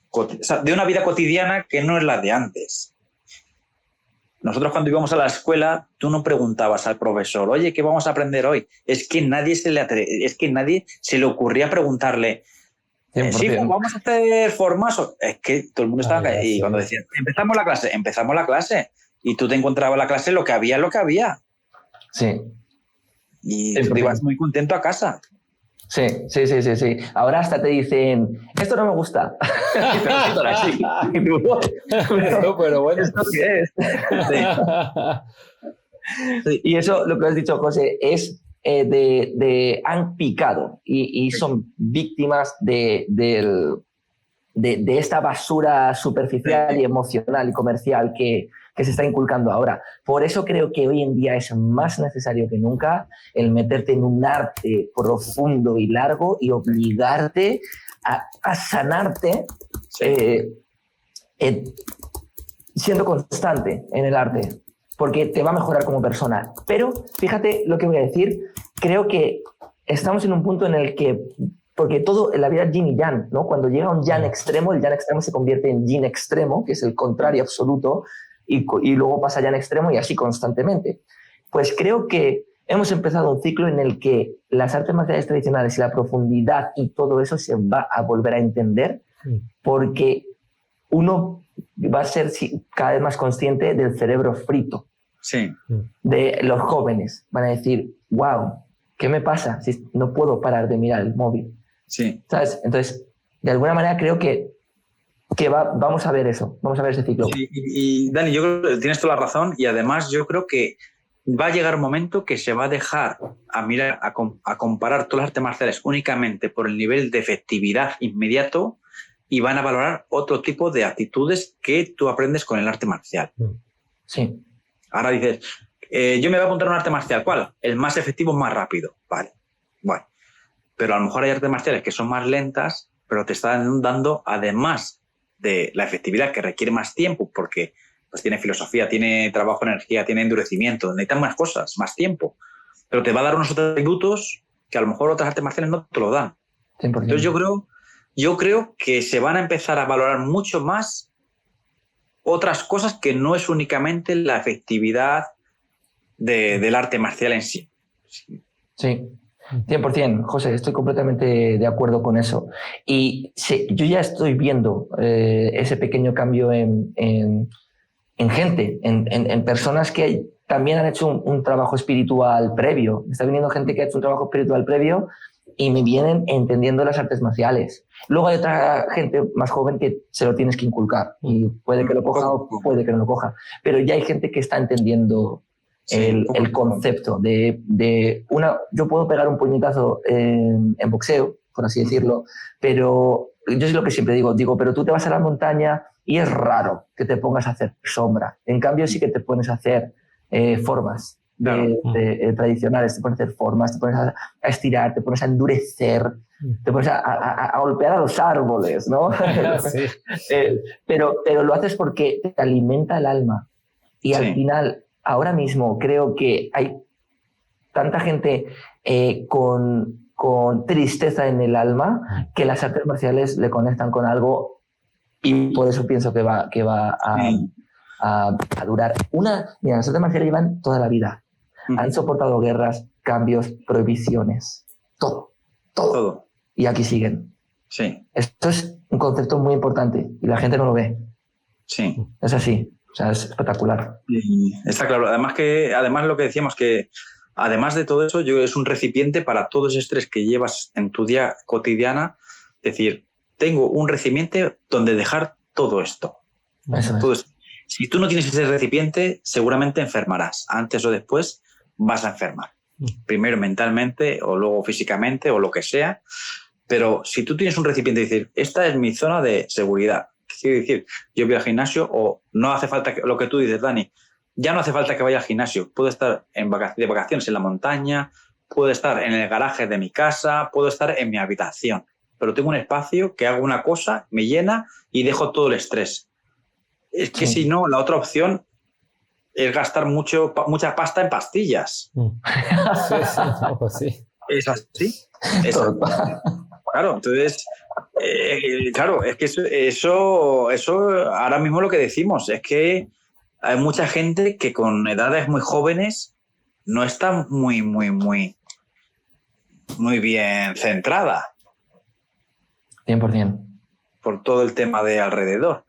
o sea, de una vida cotidiana que no es la de antes. Nosotros cuando íbamos a la escuela, tú no preguntabas al profesor, oye, ¿qué vamos a aprender hoy? Es que nadie se le ocurría preguntarle, sí, vamos a hacer formas. Es que todo el mundo estaba ahí. Y cuando decían, empezamos la clase. Y tú te encontrabas en la clase lo que había. Sí. Y tú te ibas muy contento a casa. Sí. Ahora hasta te dicen, esto no me gusta. Pero bueno. ¿Esto qué es? Sí. Y eso, lo que has dicho, José, es han picado y son víctimas de esta basura superficial y emocional y comercial que se está inculcando ahora. Por eso creo que hoy en día es más necesario que nunca el meterte en un arte profundo y largo y obligarte a sanarte siendo constante en el arte, porque te va a mejorar como persona. Pero fíjate lo que voy a decir, creo que estamos en un punto en el que, porque todo en la vida es yin y yang, ¿no? Cuando llega un yang extremo, el yang extremo se convierte en yin extremo, que es el contrario absoluto, y luego pasa yang extremo y así constantemente. Pues creo que hemos empezado un ciclo en el que las artes marciales tradicionales y la profundidad y todo eso se va a volver a entender, porque uno va a ser cada vez más consciente del cerebro frito. Sí. De los jóvenes. Van a decir, wow, ¿qué me pasa si no puedo parar de mirar el móvil? Sí. ¿Sabes? Entonces, de alguna manera creo que vamos a ver eso, vamos a ver ese ciclo. Sí, y Dani, yo creo que tienes toda la razón y además yo creo que va a llegar un momento que se va a dejar a comparar todas las artes marciales únicamente por el nivel de efectividad inmediato y van a valorar otro tipo de actitudes que tú aprendes con el arte marcial. Sí. Ahora dices, yo me voy a apuntar a un arte marcial. ¿Cuál? El más efectivo, más rápido. Vale. Bueno. Pero a lo mejor hay artes marciales que son más lentas, pero te están dando, además de la efectividad que requiere más tiempo, porque pues tiene filosofía, tiene trabajo en energía, tiene endurecimiento, necesitan más cosas, más tiempo. Pero te va a dar unos otros atributos que a lo mejor otras artes marciales no te lo dan. 100%. Entonces yo creo que se van a empezar a valorar mucho más otras cosas que no es únicamente la efectividad del arte marcial en sí. Sí, 100%, José, estoy completamente de acuerdo con eso. Y sí, yo ya estoy viendo ese pequeño cambio en gente, en personas que también han hecho un trabajo espiritual previo. Me está viniendo gente que ha hecho un trabajo espiritual previo y me vienen entendiendo las artes marciales. Luego hay otra gente más joven que se lo tienes que inculcar y puede que lo coja o puede que no lo coja, pero ya hay gente que está entendiendo el concepto de una... Yo puedo pegar un puñetazo en boxeo, por así decirlo, pero yo es lo que siempre digo, pero tú te vas a la montaña y es raro que te pongas a hacer sombra. En cambio sí que te pones a hacer formas. Tradicionales, te pones a hacer formas, te pones a estirar, te pones a endurecer, te pones a golpear a los árboles, ¿no? Sí. Pero lo haces porque te alimenta el alma y al final, ahora mismo creo que hay tanta gente con tristeza en el alma que las artes marciales le conectan con algo y por eso pienso que va a durar. Mira, las artes marciales llevan toda la vida. Han soportado guerras, cambios, prohibiciones, todo. Y aquí siguen. Sí. Esto es un concepto muy importante y la gente no lo ve. Sí. Es así. O sea, es espectacular. Y está claro. Además lo que decíamos, que además de todo eso, es un recipiente para todo ese estrés que llevas en tu día cotidiana. Es decir, tengo un recipiente donde dejar todo esto. Eso es. Si tú no tienes ese recipiente, seguramente enfermarás. Antes o después vas a enfermar. Primero mentalmente o luego físicamente o lo que sea. Pero si tú tienes un recipiente y decir, esta es mi zona de seguridad, quiere decir, yo voy al gimnasio o no hace falta lo que tú dices, Dani, ya no hace falta que vaya al gimnasio, puedo estar de vacaciones en la montaña, puedo estar en el garaje de mi casa, puedo estar en mi habitación, pero tengo un espacio que hago una cosa, me llena y dejo todo el estrés. Es que si no, la otra opción es gastar mucha pasta en pastillas. Sí, no, pues sí. ¿Es así? Claro, entonces, claro, es que eso ahora mismo lo que decimos, es que hay mucha gente que con edades muy jóvenes no está muy bien centrada. 100%. Por todo el tema de alrededor.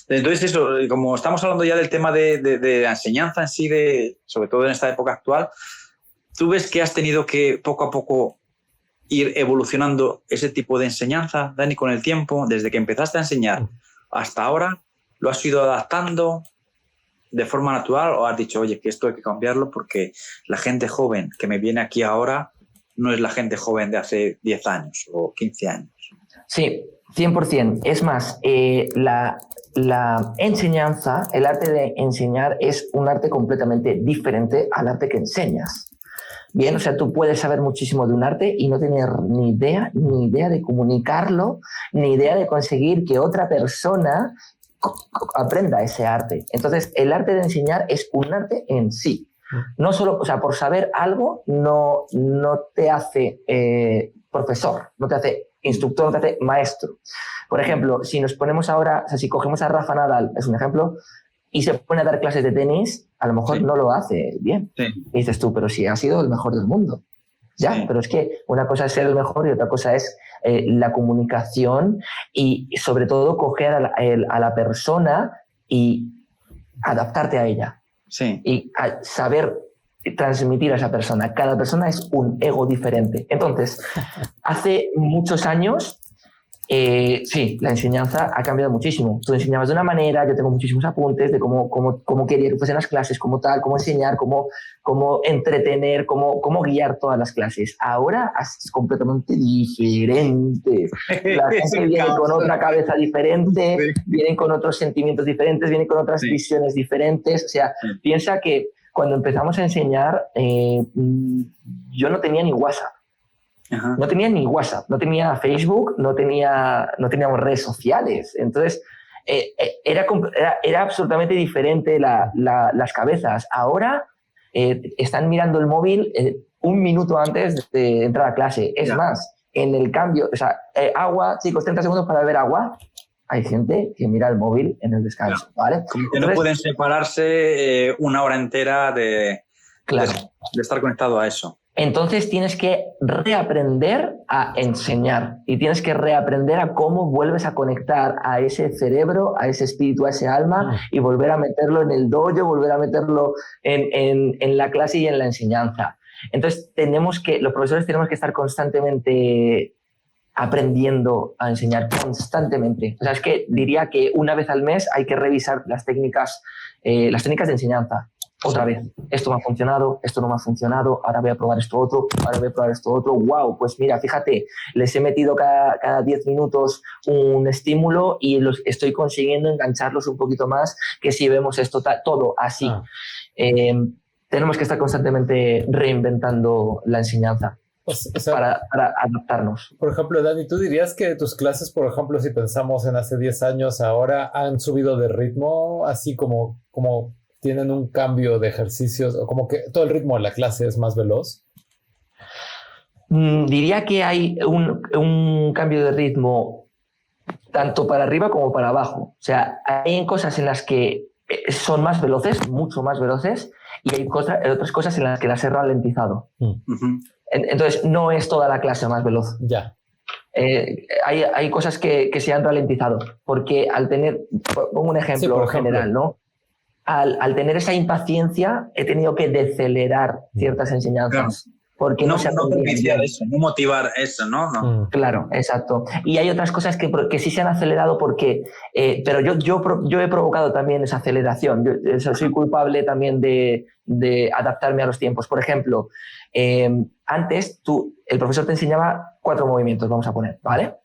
Entonces, eso, como estamos hablando ya del tema de la enseñanza en sí, sobre todo en esta época actual, ¿tú ves que has tenido que poco a poco ir evolucionando ese tipo de enseñanza, Dani, con el tiempo? Desde que empezaste a enseñar hasta ahora, ¿lo has ido adaptando de forma natural o has dicho, oye, que esto hay que cambiarlo porque la gente joven que me viene aquí ahora no es la gente joven de hace 10 años o 15 años? Sí, 100%. Es más, la enseñanza, el arte de enseñar es un arte completamente diferente al arte que enseñas. Bien, o sea, tú puedes saber muchísimo de un arte y no tener ni idea de comunicarlo, ni idea de conseguir que otra persona aprenda ese arte. Entonces, el arte de enseñar es un arte en sí. No solo, o sea, por saber algo no te hace profesor, no te hace instructor, no te hace maestro. Por ejemplo, si nos ponemos ahora, o sea, si cogemos a Rafa Nadal, es un ejemplo, y se pone a dar clases de tenis, a lo mejor no lo hace bien. Sí. Y dices tú, pero si ha sido el mejor del mundo. Ya, pero es que una cosa es ser el mejor y otra cosa es la comunicación y sobre todo coger a la persona y adaptarte a ella. Sí. Y saber transmitir a esa persona. Cada persona es un ego diferente. Entonces, hace muchos años, sí, la enseñanza ha cambiado muchísimo. Tú enseñabas de una manera, yo tengo muchísimos apuntes de cómo quería que fuesen las clases, cómo tal, cómo enseñar, cómo entretener, cómo guiar todas las clases. Ahora es completamente diferente. La gente viene con otra cabeza diferente, vienen con otros sentimientos diferentes, vienen con otras visiones diferentes. O sea, piensa que cuando empezamos a enseñar, yo no tenía ni WhatsApp. Ajá. No tenía ni WhatsApp, no tenía Facebook, no teníamos redes sociales. Entonces, era absolutamente diferente las cabezas. Ahora están mirando el móvil un minuto antes de entrar a clase. Es más, en el cambio, o sea, agua, chicos, 30 segundos para beber agua. Hay gente que mira el móvil en el descanso, ¿vale? Como que no pueden separarse una hora entera de estar conectado a eso. Entonces tienes que reaprender a enseñar y tienes que reaprender a cómo vuelves a conectar a ese cerebro, a ese espíritu, a ese alma y volver a meterlo en el dojo, volver a meterlo en la clase y en la enseñanza. Entonces los profesores tenemos que estar constantemente aprendiendo a enseñar, constantemente. O sea, es que diría que una vez al mes hay que revisar las técnicas de enseñanza. Otra vez, esto me ha funcionado, esto no me ha funcionado, ahora voy a probar esto otro, ahora voy a probar esto otro. ¡Wow! Pues mira, fíjate, les he metido cada 10 minutos un estímulo y estoy consiguiendo engancharlos un poquito más que si vemos esto todo así. Tenemos que estar constantemente reinventando la enseñanza. O sea, para adaptarnos. Por ejemplo, Dani, ¿tú dirías que tus clases, por ejemplo, si pensamos en hace 10 años, ahora han subido de ritmo, así como tienen un cambio de ejercicios, o como que todo el ritmo de la clase es más veloz? Diría que hay un cambio de ritmo tanto para arriba como para abajo. O sea, hay cosas en las que son más veloces, mucho más veloces, y hay otras cosas en las que las he ralentizado. Entonces, no es toda la clase más veloz. Ya. Hay cosas que se han ralentizado, porque al tener, pongo un ejemplo general, ¿no? Al tener esa impaciencia, he tenido que decelerar ciertas enseñanzas. Claro. Porque no propiciar eso, no motivar eso, ¿no? Claro, exacto. Y hay otras cosas que sí se han acelerado porque... pero yo he provocado también esa aceleración. Yo soy culpable también de adaptarme a los tiempos. Por ejemplo, antes tú el profesor te enseñaba 4 movimientos, vamos a poner, ¿vale?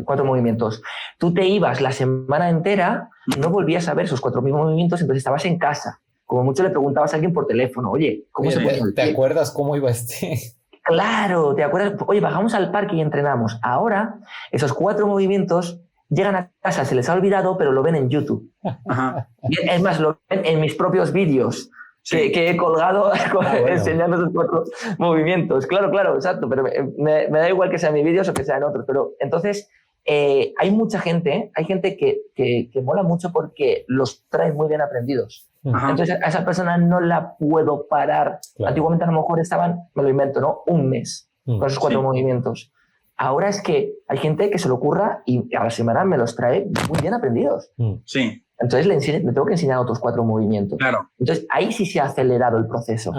4 movimientos. Tú te ibas la semana entera, no volvías a ver esos 4 movimientos, entonces estabas en casa. Como mucho le preguntabas a alguien por teléfono, oye, ¿cómo se pone? ¿Te acuerdas cómo iba este? Claro, ¿te acuerdas? Oye, bajamos al parque y entrenamos. Ahora, esos 4 movimientos llegan a casa, se les ha olvidado, pero lo ven en YouTube. Ajá. Es más, lo ven en mis propios vídeos. Sí. Que he colgado bueno. Enseñando esos 4 movimientos. Claro, exacto, pero me da igual que sean mis vídeos o que sean otros. Pero entonces hay mucha gente, hay gente que mola mucho porque los trae muy bien aprendidos. Ajá. Entonces a esa persona no la puedo parar. Claro. Antiguamente a lo mejor estaban, me lo invento, ¿no? Un mes con esos 4 movimientos. Ahora es que hay gente que se lo ocurra y a la semana me los trae muy bien aprendidos. Sí. Entonces le tengo que enseñar otros 4 movimientos. Claro. Entonces ahí sí se ha acelerado el proceso.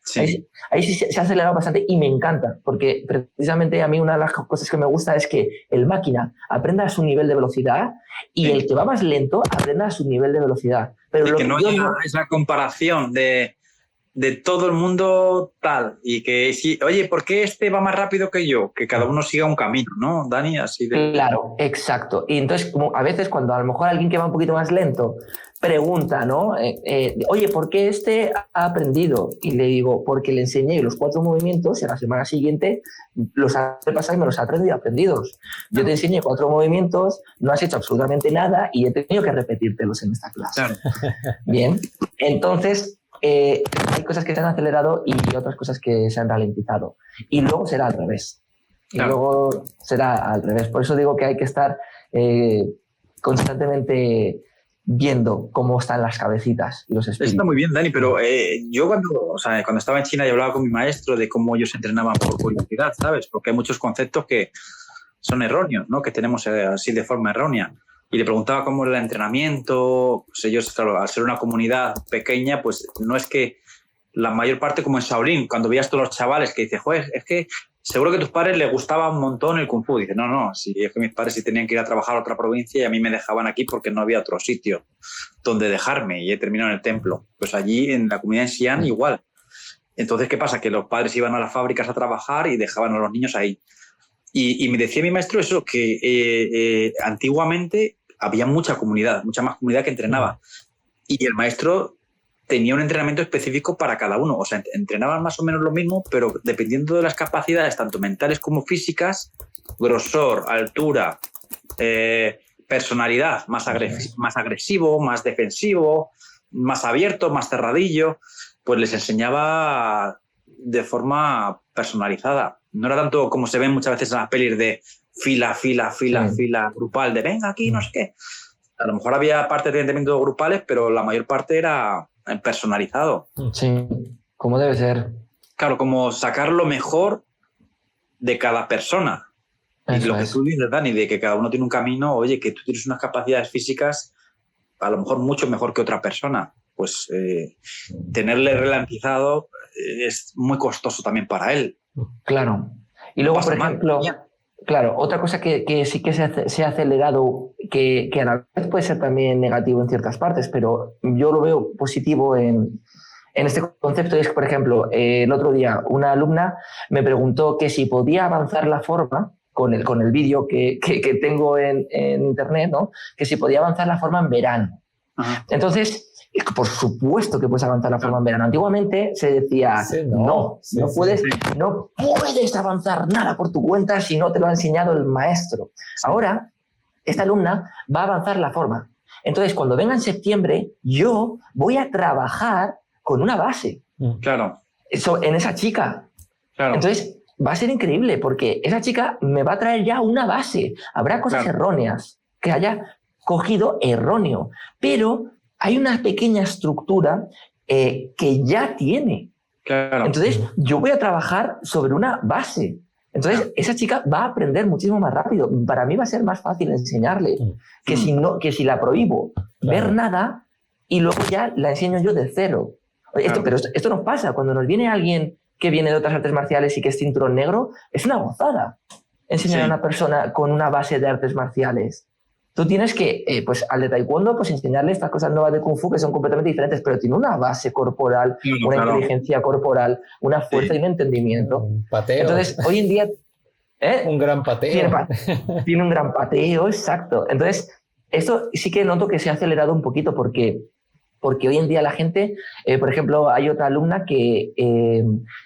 Sí. Ahí sí se ha acelerado bastante y me encanta, porque precisamente a mí una de las cosas que me gusta es que el máquina aprenda a su nivel de velocidad y el que va más lento aprenda a su nivel de velocidad. Pero lo que no haya esa comparación de todo el mundo tal y que sí, oye, ¿por qué este va más rápido que yo? Que cada uno siga un camino, ¿no, Dani? Así de... Claro, exacto. Y entonces, como a veces cuando a lo mejor alguien que va un poquito más lento pregunta, ¿no? Oye, ¿por qué este ha aprendido? Y le digo, porque le enseñé los 4 movimientos y a la semana siguiente los ha repasado y me los ha aprendidos. Yo te enseñé 4 movimientos, no has hecho absolutamente nada y he tenido que repetírtelos en esta clase. Claro. Bien, entonces... hay cosas que se han acelerado y otras cosas que se han ralentizado. Y luego será al revés. Por eso digo que hay que estar constantemente viendo cómo están las cabecitas y los espíritus. Está muy bien, Dani, pero yo cuando estaba en China y hablaba con mi maestro de cómo ellos entrenaban por curiosidad, ¿sabes? Porque hay muchos conceptos que son erróneos, ¿no? Que tenemos así de forma errónea. Y le preguntaba cómo era el entrenamiento. Pues ellos, claro, al ser una comunidad pequeña, pues no es que la mayor parte, como en Shaolin, cuando veías todos los chavales que dices, joder, es que seguro que a tus padres les gustaba un montón el Kung Fu. Dice, no, si es que mis padres sí tenían que ir a trabajar a otra provincia y a mí me dejaban aquí porque no había otro sitio donde dejarme y he terminado en el templo. Pues allí en la comunidad en Xi'an igual. Entonces, ¿qué pasa? Que los padres iban a las fábricas a trabajar y dejaban a los niños ahí. Y me decía mi maestro eso, que antiguamente había mucha más comunidad que entrenaba. Y el maestro tenía un entrenamiento específico para cada uno. O sea, entrenaban más o menos lo mismo, pero dependiendo de las capacidades, tanto mentales como físicas, grosor, altura, personalidad, más agresivo, más defensivo, más abierto, más cerradillo, pues les enseñaba de forma personalizada. No era tanto como se ven muchas veces en las pelis de fila grupal, de venga aquí, no sé qué. A lo mejor había partes de entrenamiento grupales, pero la mayor parte era personalizado. Sí, como debe ser. Claro, como sacar lo mejor de cada persona. Y lo que tú dices, Dani, de que cada uno tiene un camino, oye, que tú tienes unas capacidades físicas a lo mejor mucho mejor que otra persona. Pues tenerle ralentizado es muy costoso también para él. Claro. Y luego, por ejemplo, claro, otra cosa que sí que se ha acelerado, que a la vez puede ser también negativo en ciertas partes, pero yo lo veo positivo en este concepto, es que, por ejemplo, el otro día una alumna me preguntó que si podía avanzar la forma con el vídeo que tengo en internet, ¿no? Que si podía avanzar la forma en verano. Ajá. Entonces, por supuesto que puedes avanzar la forma en verano. Antiguamente se decía, no puedes avanzar nada por tu cuenta si no te lo ha enseñado el maestro. Sí. Ahora, esta alumna va a avanzar la forma. Entonces, cuando venga en septiembre, yo voy a trabajar con una base. Claro. En esa chica. Claro. Entonces, va a ser increíble porque esa chica me va a traer ya una base. Habrá cosas erróneas que haya cogido erróneo, pero hay una pequeña estructura que ya tiene. Claro. Entonces, yo voy a trabajar sobre una base. Entonces, esa chica va a aprender muchísimo más rápido. Para mí va a ser más fácil enseñarle que si la prohíbo ver nada y luego ya la enseño yo de cero. Pero esto nos pasa. Cuando nos viene alguien que viene de otras artes marciales y que es cinturón negro, es una gozada enseñar a una persona con una base de artes marciales. Tú tienes que, pues al de taekwondo, pues enseñarle estas cosas nuevas de kung fu que son completamente diferentes, pero tiene una base corporal, una inteligencia corporal, una fuerza y un entendimiento. Un pateo. Entonces, hoy en día... Un gran pateo. Tiene un gran pateo, exacto. Entonces, esto sí que noto que se ha acelerado un poquito porque hoy en día la gente, por ejemplo, hay otra alumna que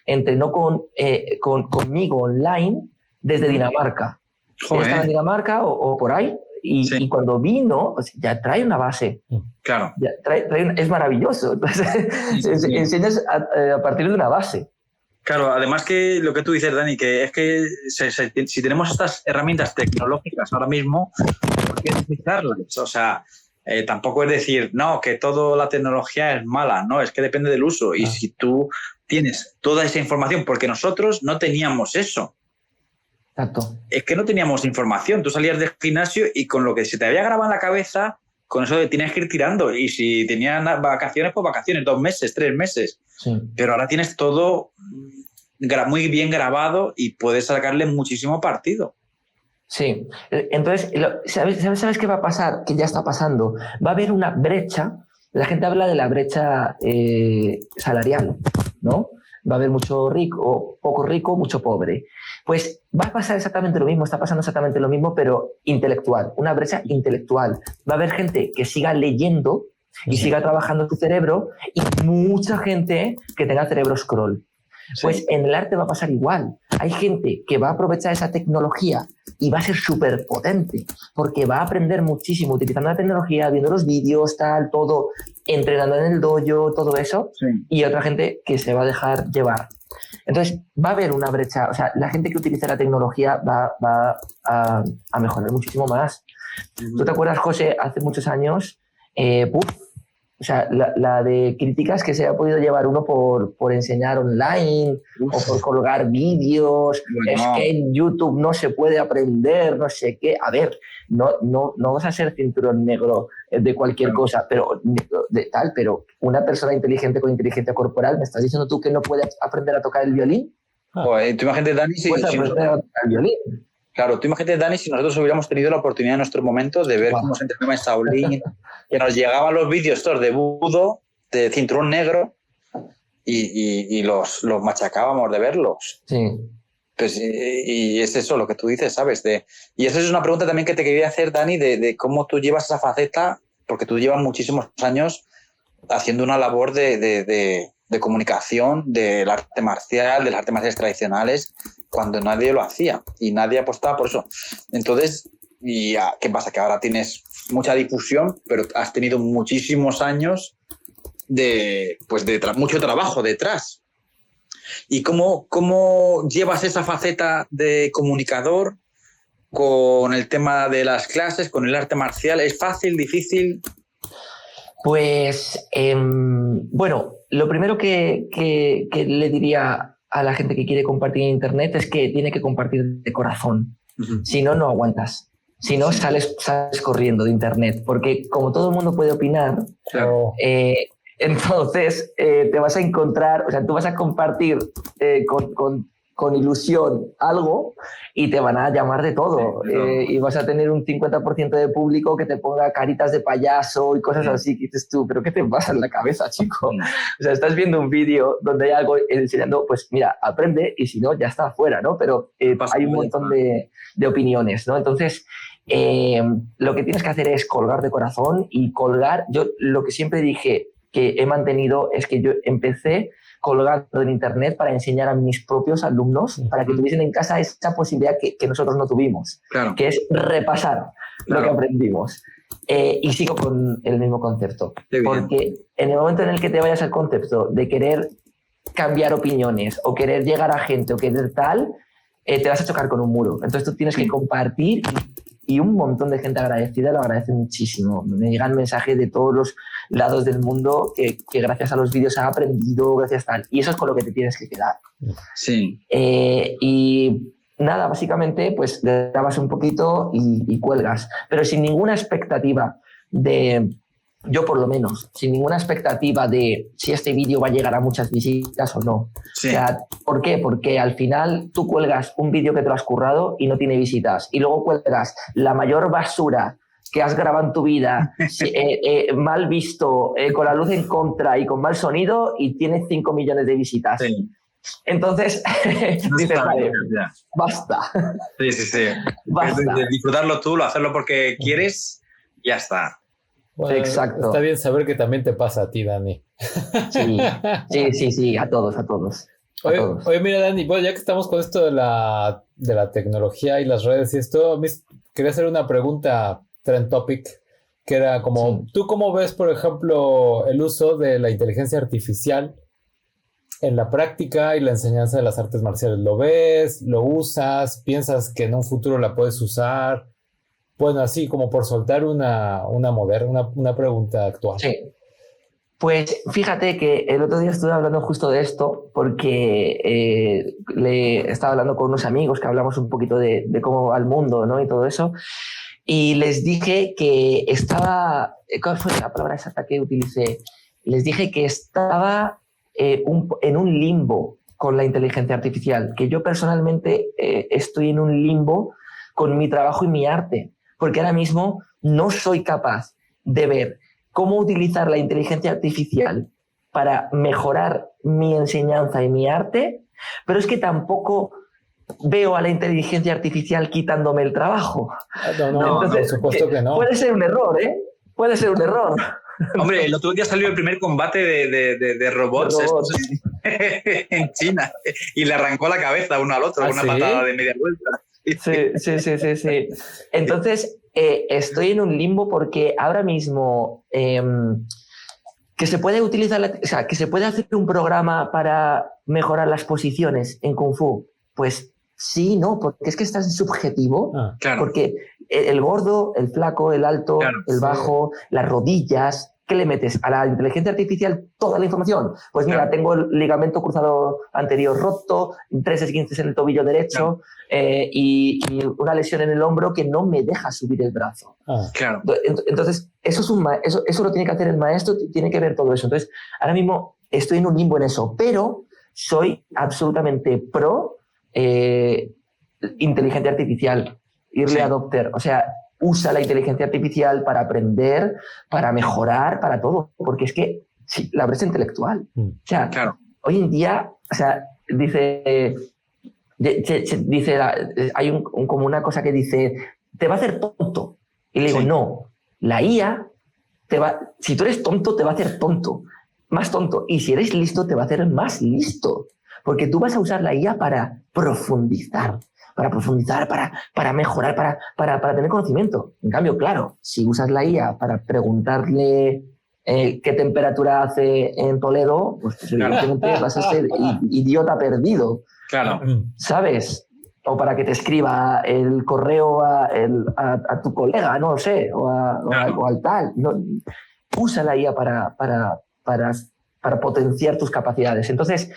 entrenó conmigo online desde Dinamarca. Ella estaba en Dinamarca o por ahí, y cuando vino, pues ya trae una base. Claro. Ya es maravilloso. Entonces, enseñas a partir de una base. Claro, además que lo que tú dices, Dani, que es que si tenemos estas herramientas tecnológicas ahora mismo, ¿por qué utilizarlas? O sea, tampoco es decir, no, que toda la tecnología es mala, no, es que depende del uso. Y si tú tienes toda esa información, porque nosotros no teníamos eso. Exacto. Es que no teníamos información. Tú salías del gimnasio y con lo que se te había grabado en la cabeza, con eso tienes que ir tirando. Y si tenías vacaciones, pues vacaciones, 2 meses, 3 meses. Sí. Pero ahora tienes todo muy bien grabado y puedes sacarle muchísimo partido. Sí. Entonces, ¿sabes qué va a pasar? Que ya está pasando. Va a haber una brecha. La gente habla de la brecha salarial, ¿no? Va a haber mucho rico, poco rico, mucho pobre. Pues va a pasar exactamente lo mismo, está pasando exactamente lo mismo, pero intelectual, una brecha intelectual. Va a haber gente que siga leyendo y siga trabajando su cerebro y mucha gente que tenga cerebro scroll. Pues en el arte va a pasar igual. Hay gente que va a aprovechar esa tecnología y va a ser súper potente porque va a aprender muchísimo utilizando la tecnología, viendo los vídeos, tal, todo, entrenando en el dojo, todo eso. Sí. Y otra gente que se va a dejar llevar. Entonces va a haber una brecha. O sea, la gente que utiliza la tecnología va a mejorar muchísimo más. ¿Tú te acuerdas, José, hace muchos años? O sea, la de críticas que se ha podido llevar uno por enseñar online o por colgar vídeos. Es que en YouTube no se puede aprender, no sé qué. A ver, no vas a ser cinturón negro de cualquier cosa, pero una persona inteligente con inteligencia corporal, ¿me estás diciendo tú que no puedes aprender a tocar el violín? Pues tú imagínate, Dani, puedes aprender a tocar el violín. Claro, tú imagínate, Dani, si nosotros hubiéramos tenido la oportunidad en nuestros momentos de ver cómo se entrenaba en Shaolin, que nos llegaban los vídeos estos de budo, de cinturón negro, y los machacábamos de verlos. Sí. Pues, y es eso lo que tú dices, ¿sabes? Y esa es una pregunta también que te quería hacer, Dani, de cómo tú llevas esa faceta, porque tú llevas muchísimos años haciendo una labor de comunicación del arte marcial, de las artes marciales tradicionales, cuando nadie lo hacía y nadie apostaba por eso. Entonces, ¿qué pasa? Que ahora tienes mucha difusión, pero has tenido muchísimos años de mucho trabajo detrás. ¿Y cómo llevas esa faceta de comunicador con el tema de las clases, con el arte marcial? ¿Es fácil, difícil? Pues, bueno, lo primero que le diría a la gente que quiere compartir en Internet es que tiene que compartir de corazón. Uh-huh. Si no, no aguantas. Si no, sales corriendo de Internet. Porque como todo el mundo puede opinar, claro. Entonces te vas a encontrar, o sea, tú vas a compartir con ilusión algo y te van a llamar de todo. Sí, claro. Y vas a tener un 50% de público que te ponga caritas de payaso y cosas así que dices tú, ¿pero qué te pasa en la cabeza, chico? O sea, estás viendo un vídeo donde hay algo enseñando, pues mira, aprende y si no, ya está afuera, ¿no? Pero hay un montón de opiniones, ¿no? Entonces, lo que tienes que hacer es colgar de corazón y colgar. Yo lo que siempre dije que he mantenido es que yo empecé colgando en Internet para enseñar a mis propios alumnos, para que tuviesen en casa esa posibilidad que nosotros no tuvimos, claro. Que es repasar lo que aprendimos. Y sigo con el mismo concepto. Porque en el momento en el que te vayas al concepto de querer cambiar opiniones o querer llegar a gente o querer tal, te vas a chocar con un muro. Entonces tú tienes que compartir y un montón de gente agradecida lo agradece muchísimo. Me llegan mensajes de todos los lados del mundo que gracias a los vídeos han aprendido, gracias a tal. Y eso es con lo que te tienes que quedar. Sí. Y nada, básicamente, pues grabas un poquito y cuelgas. Pero sin ninguna expectativa yo por lo menos, sin ninguna expectativa de si este vídeo va a llegar a muchas visitas o no. Sí. O sea, ¿por qué? Porque al final tú cuelgas un vídeo que te lo has currado y no tiene visitas. Y luego cuelgas la mayor basura que has grabado en tu vida, mal visto, con la luz en contra y con mal sonido, y tiene 5 millones de visitas. Sí. Entonces, dices, vale, basta. Sí. Basta. De disfrutarlo tú, hacerlo porque quieres, ya está. Bueno, exacto. Está bien saber que también te pasa a ti, Dani. Sí, a todos. Oye, mira, Dani, bueno, ya que estamos con esto de la tecnología y las redes y esto, quería hacer una pregunta trend topic, que era como, ¿tú cómo ves, por ejemplo, el uso de la inteligencia artificial en la práctica y la enseñanza de las artes marciales? ¿Lo ves? ¿Lo usas? ¿Piensas que en un futuro la puedes usar? Bueno, así como por soltar una pregunta actual. Sí. Pues fíjate que el otro día estuve hablando justo de esto porque le estaba hablando con unos amigos que hablamos un poquito de cómo va el mundo, ¿no? Y todo eso. Y les dije que estaba... ¿Cuál fue la palabra exacta que utilicé? Les dije que estaba en un limbo con la inteligencia artificial, que yo personalmente estoy en un limbo con mi trabajo y mi arte, porque ahora mismo no soy capaz de ver cómo utilizar la inteligencia artificial para mejorar mi enseñanza y mi arte, pero es que tampoco veo a la inteligencia artificial quitándome el trabajo. No, por supuesto que no. Puede ser un error, ¿eh? Puede ser un error. Hombre, el otro día salió el primer combate de robots en China y le arrancó la cabeza uno al otro con una patada de media vuelta. Sí. Entonces, estoy en un limbo porque ahora mismo que se puede utilizar, que se puede hacer un programa para mejorar las posiciones en Kung Fu, pues sí, no, porque es que es tan subjetivo, claro. Porque el gordo, el flaco, el alto, el bajo, las rodillas, ¿qué le metes? A la inteligencia artificial toda la información. Pues mira, tengo el ligamento cruzado anterior roto, 3 esguinces en el tobillo derecho y una lesión en el hombro que no me deja subir el brazo. Claro. Entonces, eso lo tiene que hacer el maestro, tiene que ver todo eso. Entonces, ahora mismo estoy en un limbo en eso, pero soy absolutamente pro inteligencia artificial, early adopter, o sea, usa la inteligencia artificial para aprender, para mejorar, para todo, porque es que sí, la brecha intelectual. O sea, hoy en día, o sea, hay como una cosa que dice, te va a hacer tonto. Y le digo, no, la IA si tú eres tonto, te va a hacer tonto, más tonto. Y si eres listo, te va a hacer más listo. Porque tú vas a usar la IA para profundizar, para mejorar, para tener conocimiento. En cambio, claro, si usas la IA para preguntarle qué temperatura hace en Toledo, pues evidentemente vas a ser idiota perdido. Claro. ¿Sabes? O para que te escriba el correo a tu colega, no sé, o al tal. No, usa la IA para potenciar tus capacidades. Entonces,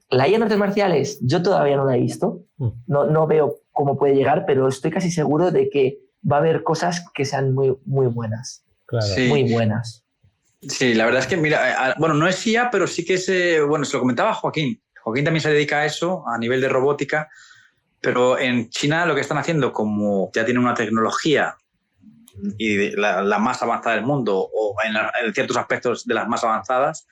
la IA en artes marciales yo todavía no la he visto, no veo cómo puede llegar, pero estoy casi seguro de que va a haber cosas que sean muy, muy buenas. Claro. Muy buenas. Sí, la verdad es que, mira, bueno, no es IA, pero sí que es, bueno, se lo comentaba Joaquín. Joaquín también se dedica a eso, a nivel de robótica, pero en China lo que están haciendo, como ya tienen una tecnología y la más avanzada del mundo, o en ciertos aspectos de las más avanzadas,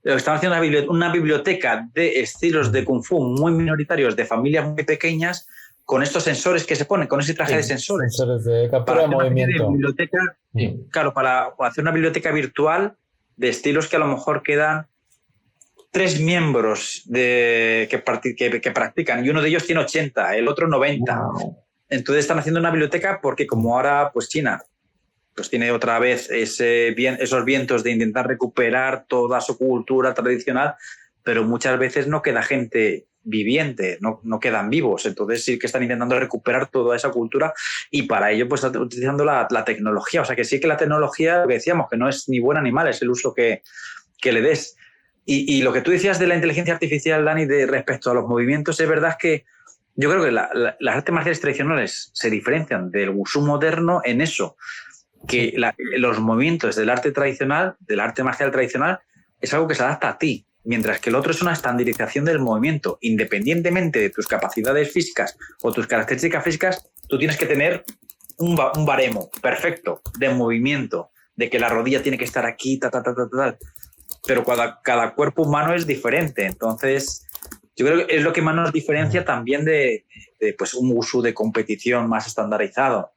lo que están haciendo es una biblioteca de estilos de Kung Fu muy minoritarios, de familias muy pequeñas, con estos sensores que se ponen, con ese traje de sensores. Sensores de captura de movimiento. Claro, para hacer una biblioteca virtual de estilos que a lo mejor quedan 3 miembros que practican, y uno de ellos tiene 80, el otro 90. Wow. Entonces están haciendo una biblioteca porque como ahora pues China pues tiene otra vez esos vientos de intentar recuperar toda su cultura tradicional, pero muchas veces no queda gente viviente, no quedan vivos. Entonces sí que están intentando recuperar toda esa cultura y para ello pues están utilizando la tecnología. O sea que sí que la tecnología, lo que decíamos, que no es ni buena ni mala, es el uso que le des. Y lo que tú decías de la inteligencia artificial, Dani, respecto a los movimientos, es verdad que yo creo que las artes marciales tradicionales se diferencian del wushu moderno en eso, que los movimientos del arte marcial tradicional, es algo que se adapta a ti, mientras que el otro es una estandarización del movimiento. Independientemente de tus capacidades físicas o tus características físicas, tú tienes que tener un baremo perfecto de movimiento, de que la rodilla tiene que estar aquí, tal. Pero cada cuerpo humano es diferente. Entonces, yo creo que es lo que más nos diferencia también de pues, un wushu de competición más estandarizado.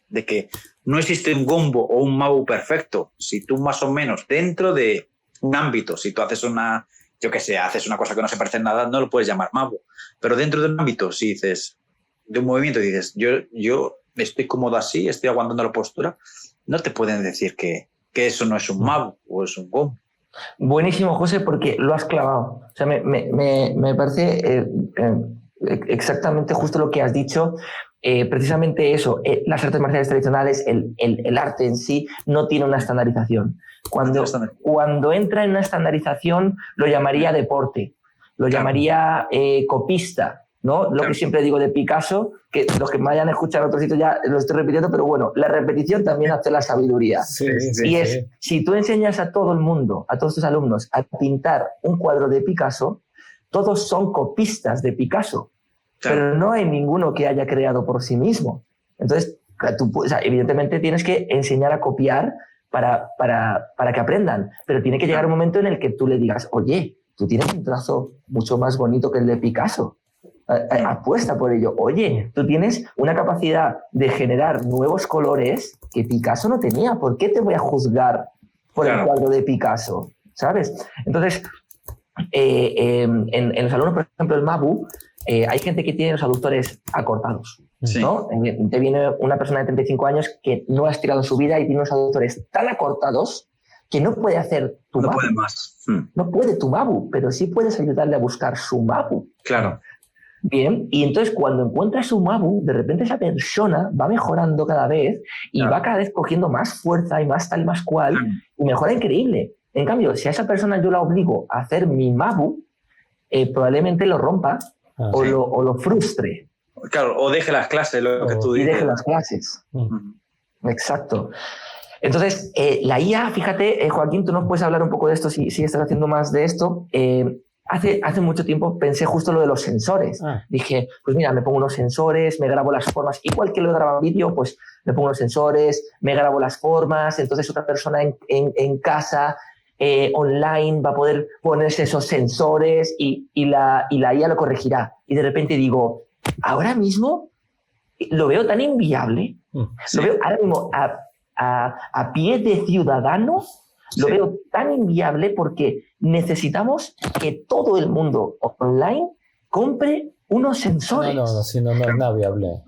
De que no existe un gombo o un mabu perfecto. Si tú más o menos dentro de un ámbito, si tú haces haces una cosa que no se parece en nada, no lo puedes llamar mabu. Pero dentro de un ámbito, si dices, de un movimiento, dices, yo estoy cómodo así, estoy aguantando la postura, no te pueden decir que eso no es un mabu o es un gombo. Buenísimo, José, porque lo has clavado. O sea, me parece exactamente justo lo que has dicho. Precisamente eso, las artes marciales tradicionales, el arte en sí, no tiene una estandarización. Cuando entra en una estandarización, lo llamaría deporte, lo llamaría copista, ¿no? Lo que siempre digo de Picasso, que los que me vayan a escuchar otro sitio ya lo estoy repitiendo, pero bueno, la repetición también hace la sabiduría. Si tú enseñas a todo el mundo, a todos tus alumnos, a pintar un cuadro de Picasso, todos son copistas de Picasso. Pero no hay ninguno que haya creado por sí mismo. Entonces, evidentemente tienes que enseñar a copiar para que aprendan, pero tiene que llegar un momento en el que tú le digas, oye, tú tienes un trazo mucho más bonito que el de Picasso. Apuesta por ello. Oye, tú tienes una capacidad de generar nuevos colores que Picasso no tenía. ¿Por qué te voy a juzgar por el cuadro de Picasso? ¿Sabes? Entonces, en los alumnos, por ejemplo, el Mabu, hay gente que tiene los aductores acortados, ¿no? Te viene una persona de 35 años que no ha estirado en su vida y tiene unos aductores tan acortados que no puede hacer tu Mabu. No puede más. No puede tu Mabu, pero sí puedes ayudarle a buscar su Mabu. Claro. Bien, y entonces cuando encuentra su Mabu, de repente esa persona va mejorando cada vez y va cada vez cogiendo más fuerza y más tal y más cual, y mejora increíble. En cambio, si a esa persona yo la obligo a hacer mi Mabu, probablemente lo rompa o lo frustre. Claro, o deje las clases, lo que tú dices. Y deje las clases. Exacto. Entonces, la IA, fíjate, Joaquín, tú nos puedes hablar un poco de esto si estás haciendo más de esto. Hace mucho tiempo pensé justo lo de los sensores. Dije, pues mira, me pongo unos sensores, me grabo las formas, igual que lo he grabado en vídeo, pues me pongo los sensores, me grabo las formas, entonces otra persona en casa, online, va a poder ponerse esos sensores y la IA lo corregirá. Y de repente digo, ahora mismo lo veo tan inviable, lo veo ahora mismo a pie de ciudadano, lo veo tan inviable porque necesitamos que todo el mundo online compre unos sensores. No, es nada viable.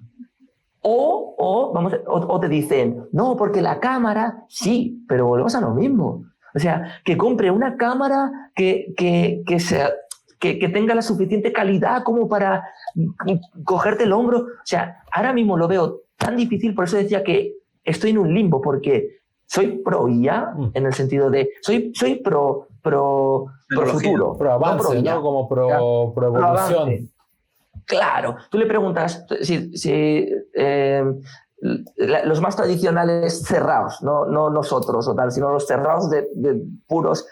O te dicen, no, porque la cámara, sí, pero volvemos a lo mismo. O sea, que compre una cámara que tenga la suficiente calidad como para cogerte el hombro. O sea, ahora mismo lo veo tan difícil, por eso decía que estoy en un limbo, porque soy pro IA en el sentido de soy pro futuro, pro avance, ¿no? Como pro evolución. Claro, tú le preguntas los más tradicionales cerrados, no nosotros o tal, sino los cerrados de puros,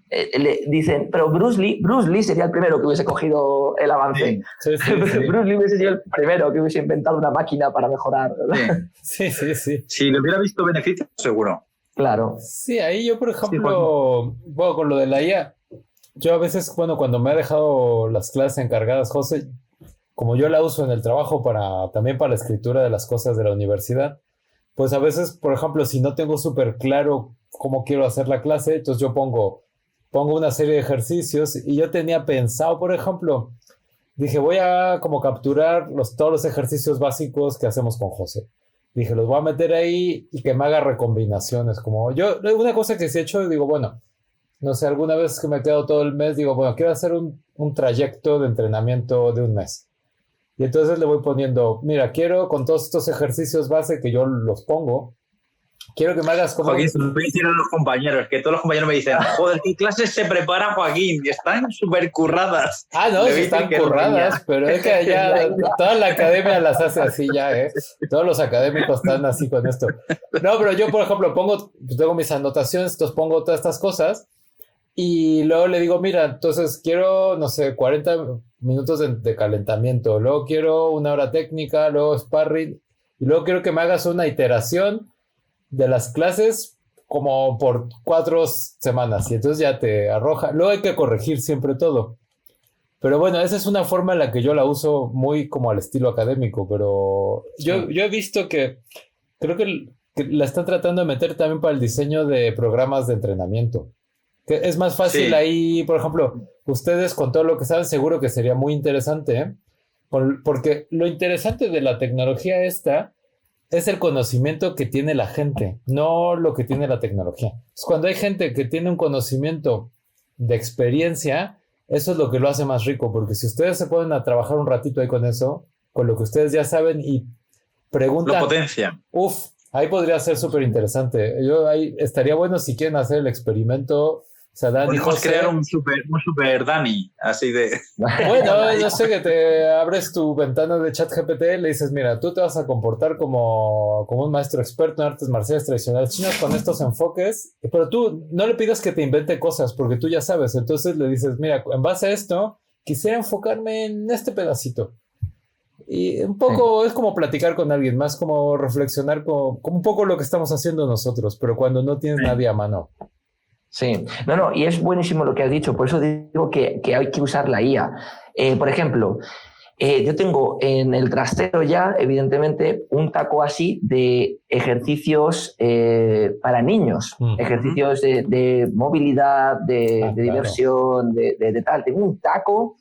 le dicen, pero Bruce Lee sería el primero que hubiese cogido el avance. Sí. Bruce Lee hubiese sido el primero que hubiese inventado una máquina para mejorar, ¿verdad? Sí. Si le hubiera visto beneficios, seguro. Claro. Sí, ahí yo, por ejemplo, con lo de la IA, yo a veces, cuando me ha dejado las clases encargadas, José, como yo la uso en el trabajo también para la escritura de las cosas de la universidad, pues a veces, por ejemplo, si no tengo súper claro cómo quiero hacer la clase, entonces yo pongo una serie de ejercicios y yo tenía pensado, por ejemplo, dije, voy a como capturar todos los ejercicios básicos que hacemos con José. Dije, los voy a meter ahí y que me haga recombinaciones. Como yo, una cosa que sí he hecho, digo, bueno, no sé, alguna vez que me quedo todo el mes, digo, bueno, quiero hacer un trayecto de entrenamiento de un mes. Y entonces le voy poniendo, mira, quiero con todos estos ejercicios base que yo los pongo, quiero que me hagas como... Joaquín, me hicieron los compañeros, que todos los compañeros me dicen, joder, ¿qué clases se prepara Joaquín? Y están súper curradas. No, sí están curradas, pero es que ya toda la academia las hace así ya, ¿eh? Todos los académicos están así con esto. No, pero yo, por ejemplo, tengo mis anotaciones, entonces pongo todas estas cosas y luego le digo, mira, entonces quiero, no sé, 40 minutos de calentamiento, luego quiero 1 hora técnica, luego sparring, y luego quiero que me hagas una iteración de las clases como por 4 semanas y entonces ya te arroja. Luego hay que corregir siempre todo. Pero bueno, esa es una forma en la que yo la uso muy como al estilo académico, pero yo he visto que creo que la están tratando de meter también para el diseño de programas de entrenamiento. Que es más fácil ahí, por ejemplo, ustedes con todo lo que saben seguro que sería muy interesante, ¿eh? Porque lo interesante de la tecnología esta es el conocimiento que tiene la gente, no lo que tiene la tecnología. Entonces, cuando hay gente que tiene un conocimiento de experiencia, eso es lo que lo hace más rico, porque si ustedes se ponen a trabajar un ratito ahí con eso, con lo que ustedes ya saben y preguntan... Lo potencia. Ahí podría ser súper interesante. Ahí estaría bueno si quieren hacer el experimento. O sea, Dani, podemos crear un super Dani, así de... Bueno, yo sé que te abres tu ventana de ChatGPT y le dices, mira, tú te vas a comportar como un maestro experto en artes marciales tradicionales chinas con estos enfoques, pero tú no le pidas que te invente cosas porque tú ya sabes. Entonces le dices, mira, en base a esto, quisiera enfocarme en este pedacito. Y un poco es como platicar con alguien, más como reflexionar como un poco lo que estamos haciendo nosotros, pero cuando no tienes nadie a mano. Sí, no, y es buenísimo lo que has dicho, por eso digo que hay que usar la IA. Por ejemplo, yo tengo en el trastero ya, evidentemente, un taco así de ejercicios para niños, ejercicios de movilidad, de diversión, de tal. Tengo un taco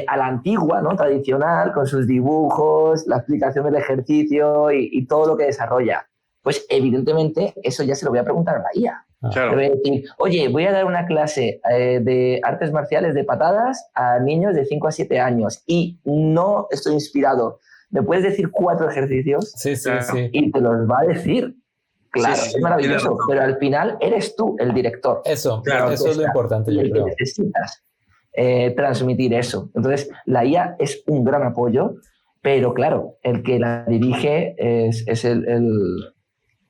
a la antigua, ¿no? Tradicional, con sus dibujos, la explicación del ejercicio y todo lo que desarrolla. Pues evidentemente eso ya se lo voy a preguntar a la IA. Claro. Le voy a decir, oye, voy a dar una clase de artes marciales de patadas a niños de 5 a 7 años y no estoy inspirado. ¿Me puedes decir 4 ejercicios? Sí. Y te los va a decir. Claro, sí, es maravilloso, pero al final eres tú el director. Eso es lo importante, yo creo. Necesitas transmitir eso. Entonces, la IA es un gran apoyo, pero claro, el que la dirige es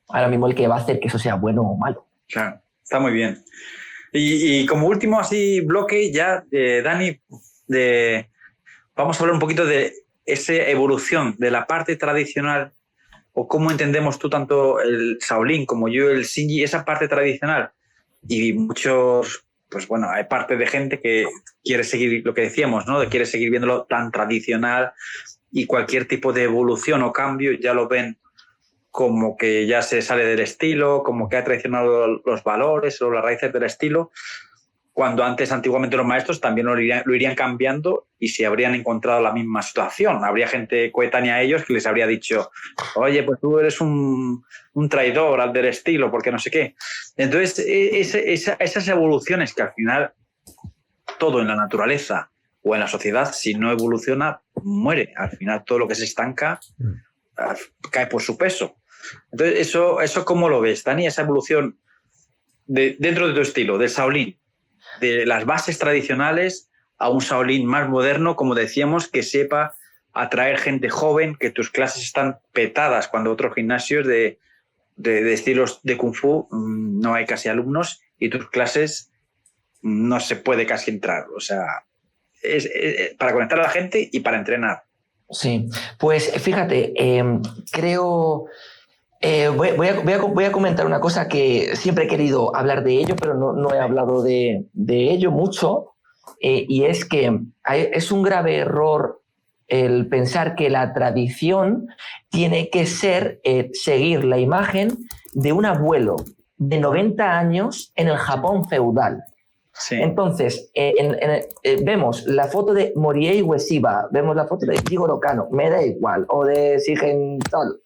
ahora mismo el que va a hacer que eso sea bueno o malo. Claro, está muy bien. Y como último así bloque ya, Dani, vamos a hablar un poquito de esa evolución de la parte tradicional o cómo entendemos tú tanto el Shaolin como yo el Xingyi, esa parte tradicional. Y muchos, pues bueno, hay parte de gente que quiere seguir lo que decíamos, ¿no? Quiere seguir viéndolo tan tradicional y cualquier tipo de evolución o cambio ya lo ven como que ya se sale del estilo, como que ha traicionado los valores o las raíces del estilo, cuando antiguamente los maestros también lo irían cambiando y se habrían encontrado la misma situación. Habría gente coetánea a ellos que les habría dicho, oye, pues tú eres un traidor al del estilo, porque no sé qué. Entonces, esas evoluciones que al final todo en la naturaleza o en la sociedad, si no evoluciona, muere. Al final todo lo que se estanca cae por su peso. Entonces, eso ¿cómo lo ves, Dani? Esa evolución dentro de tu estilo, del Shaolin, de las bases tradicionales a un Shaolin más moderno, como decíamos, que sepa atraer gente joven, que tus clases están petadas cuando otros gimnasios de estilos de Kung Fu no hay casi alumnos y tus clases no se puede casi entrar. O sea, es para conectar a la gente y para entrenar. Sí, pues fíjate, creo... voy a comentar una cosa que siempre he querido hablar de ello, pero no he hablado de ello mucho, y es que es un grave error el pensar que la tradición tiene que ser seguir la imagen de un abuelo de 90 años en el Japón feudal. Sí. Entonces, vemos la foto de Moriei Ueshiba, vemos la foto de Jigoro Kano, me da igual, o de Shigen Tal,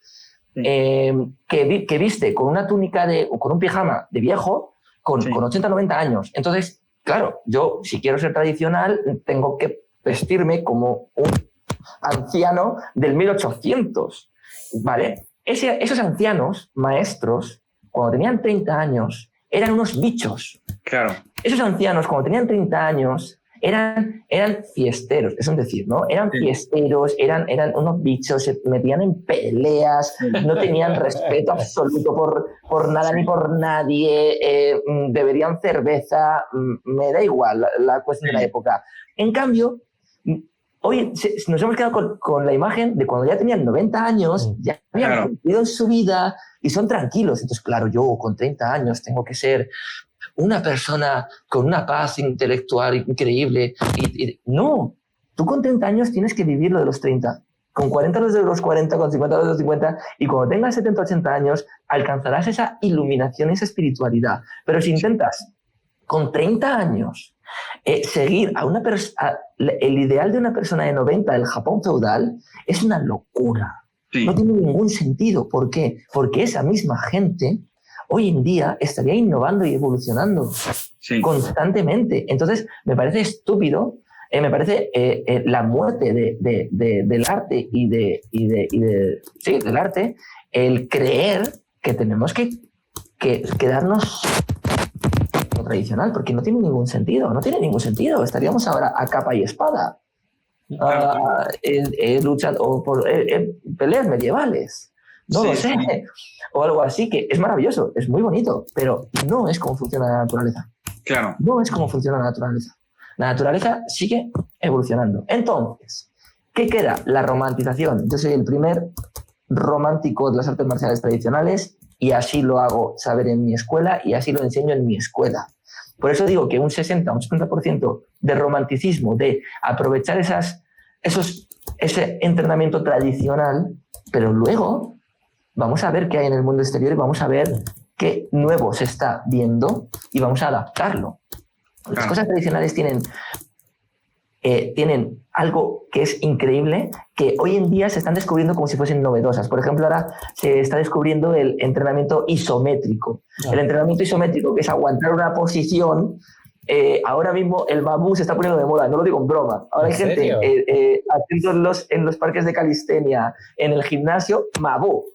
que viste con una túnica o con un pijama de viejo con 80, 90 años. Entonces, claro, yo si quiero ser tradicional tengo que vestirme como un anciano del 1800, ¿vale? Esos ancianos maestros, cuando tenían 30 años, eran unos bichos. Claro. Esos ancianos, cuando tenían 30 años, eran fiesteros, es decir, ¿no? Eran fiesteros, eran unos bichos, se metían en peleas, no tenían respeto absoluto por nada ni por nadie, beberían cerveza, me da igual la cuestión de la época. En cambio, hoy nos hemos quedado con la imagen de cuando ya tenían 90 años, ya habían cumplido en su vida y son tranquilos. Entonces, claro, yo con 30 años tengo que ser una persona con una paz intelectual increíble. No, tú con 30 años tienes que vivir lo de los 30. Con 40 los de los 40, con 50 los de los 50, y cuando tengas 70, 80 años, alcanzarás esa iluminación, esa espiritualidad. Pero si intentas con 30 años seguir a una el ideal de una persona de 90 del Japón feudal, es una locura. Sí. No tiene ningún sentido. ¿Por qué? Porque esa misma gente hoy en día estaría innovando y evolucionando constantemente. Entonces, me parece estúpido. Me parece la muerte del arte del arte, el creer que tenemos que quedarnos lo tradicional, porque no tiene ningún sentido, estaríamos ahora a capa y espada, luchando por peleas medievales, lo sé, o algo así, que es maravilloso, es muy bonito, pero no es como funciona la naturaleza. Claro. No es como funciona la naturaleza. La naturaleza sigue evolucionando. Entonces, ¿qué queda? La romantización. Yo soy el primer romántico de las artes marciales tradicionales y así lo hago saber en mi escuela y así lo enseño en mi escuela. Por eso digo que un 60, un 70% de romanticismo, de aprovechar ese entrenamiento tradicional, pero luego vamos a ver qué hay en el mundo exterior y vamos a ver qué nuevo se está viendo y vamos a adaptarlo. Las cosas tradicionales tienen algo que es increíble, que hoy en día se están descubriendo como si fuesen novedosas. Por ejemplo, ahora se está descubriendo el entrenamiento isométrico. El entrenamiento isométrico, que es aguantar una posición. Ahora mismo el bambú se está poniendo de moda, no lo digo en broma. Ahora hay gente haciendo en los parques de calistenia, en el gimnasio, bambú.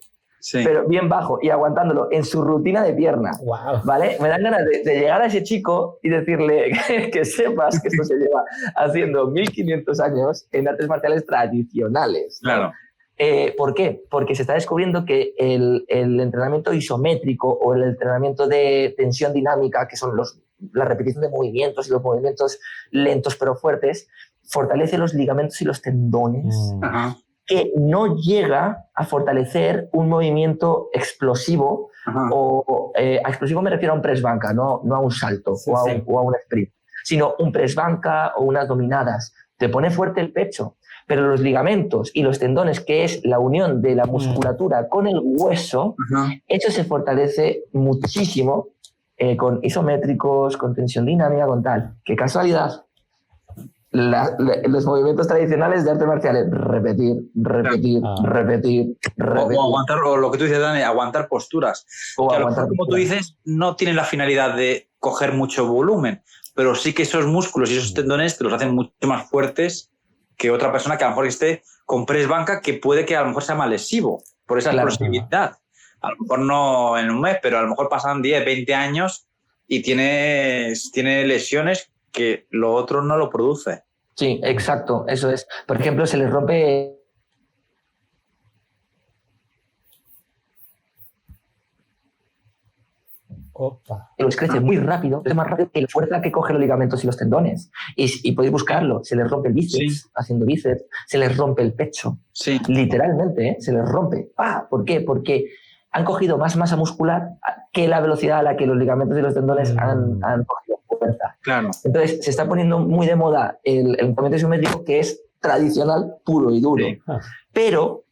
Sí. Pero bien bajo y aguantándolo en su rutina de pierna. Wow. ¿Vale? Me dan ganas de llegar a ese chico y decirle que sepas que esto se lleva haciendo 1500 años en artes marciales tradicionales. Claro. ¿Por qué? Porque se está descubriendo que el entrenamiento isométrico o el entrenamiento de tensión dinámica, que son la repetición de movimientos y los movimientos lentos pero fuertes, fortalece los ligamentos y los tendones. Ajá. Que no llega a fortalecer un movimiento explosivo, a explosivo me refiero a un press banca, no a un salto o a un sprint, sino un press banca o unas dominadas. Te pone fuerte el pecho, pero los ligamentos y los tendones, que es la unión de la musculatura con el hueso, eso se fortalece muchísimo con isométricos, con tensión dinámica, con tal. ¡Qué casualidad! Los movimientos tradicionales de artes marciales, repetir. O aguantar, o lo que tú dices, Dani, aguantar posturas. Que a lo mejor, como tú dices, no tienen la finalidad de coger mucho volumen, pero sí que esos músculos y esos tendones te los hacen mucho más fuertes que otra persona que a lo mejor esté con press banca, que puede que a lo mejor sea más lesivo por esa explosividad. A lo mejor no en un mes, pero a lo mejor pasan 10, 20 años y tiene lesiones que lo otro no lo produce. Sí, exacto, eso es. Por ejemplo, se les rompe... Opa. Los crece muy rápido, es más rápido que la fuerza que coge los ligamentos y los tendones. Y podéis buscarlo, se les rompe el bíceps, haciendo bíceps, se les rompe el pecho. Sí. Literalmente, se les rompe. ¿Por qué? Porque han cogido más masa muscular que la velocidad a la que los ligamentos y los tendones han cogido fuerza. Claro. Entonces, se está poniendo muy de moda el entrenamiento isométrico, que es tradicional, puro y duro. Sí. Pero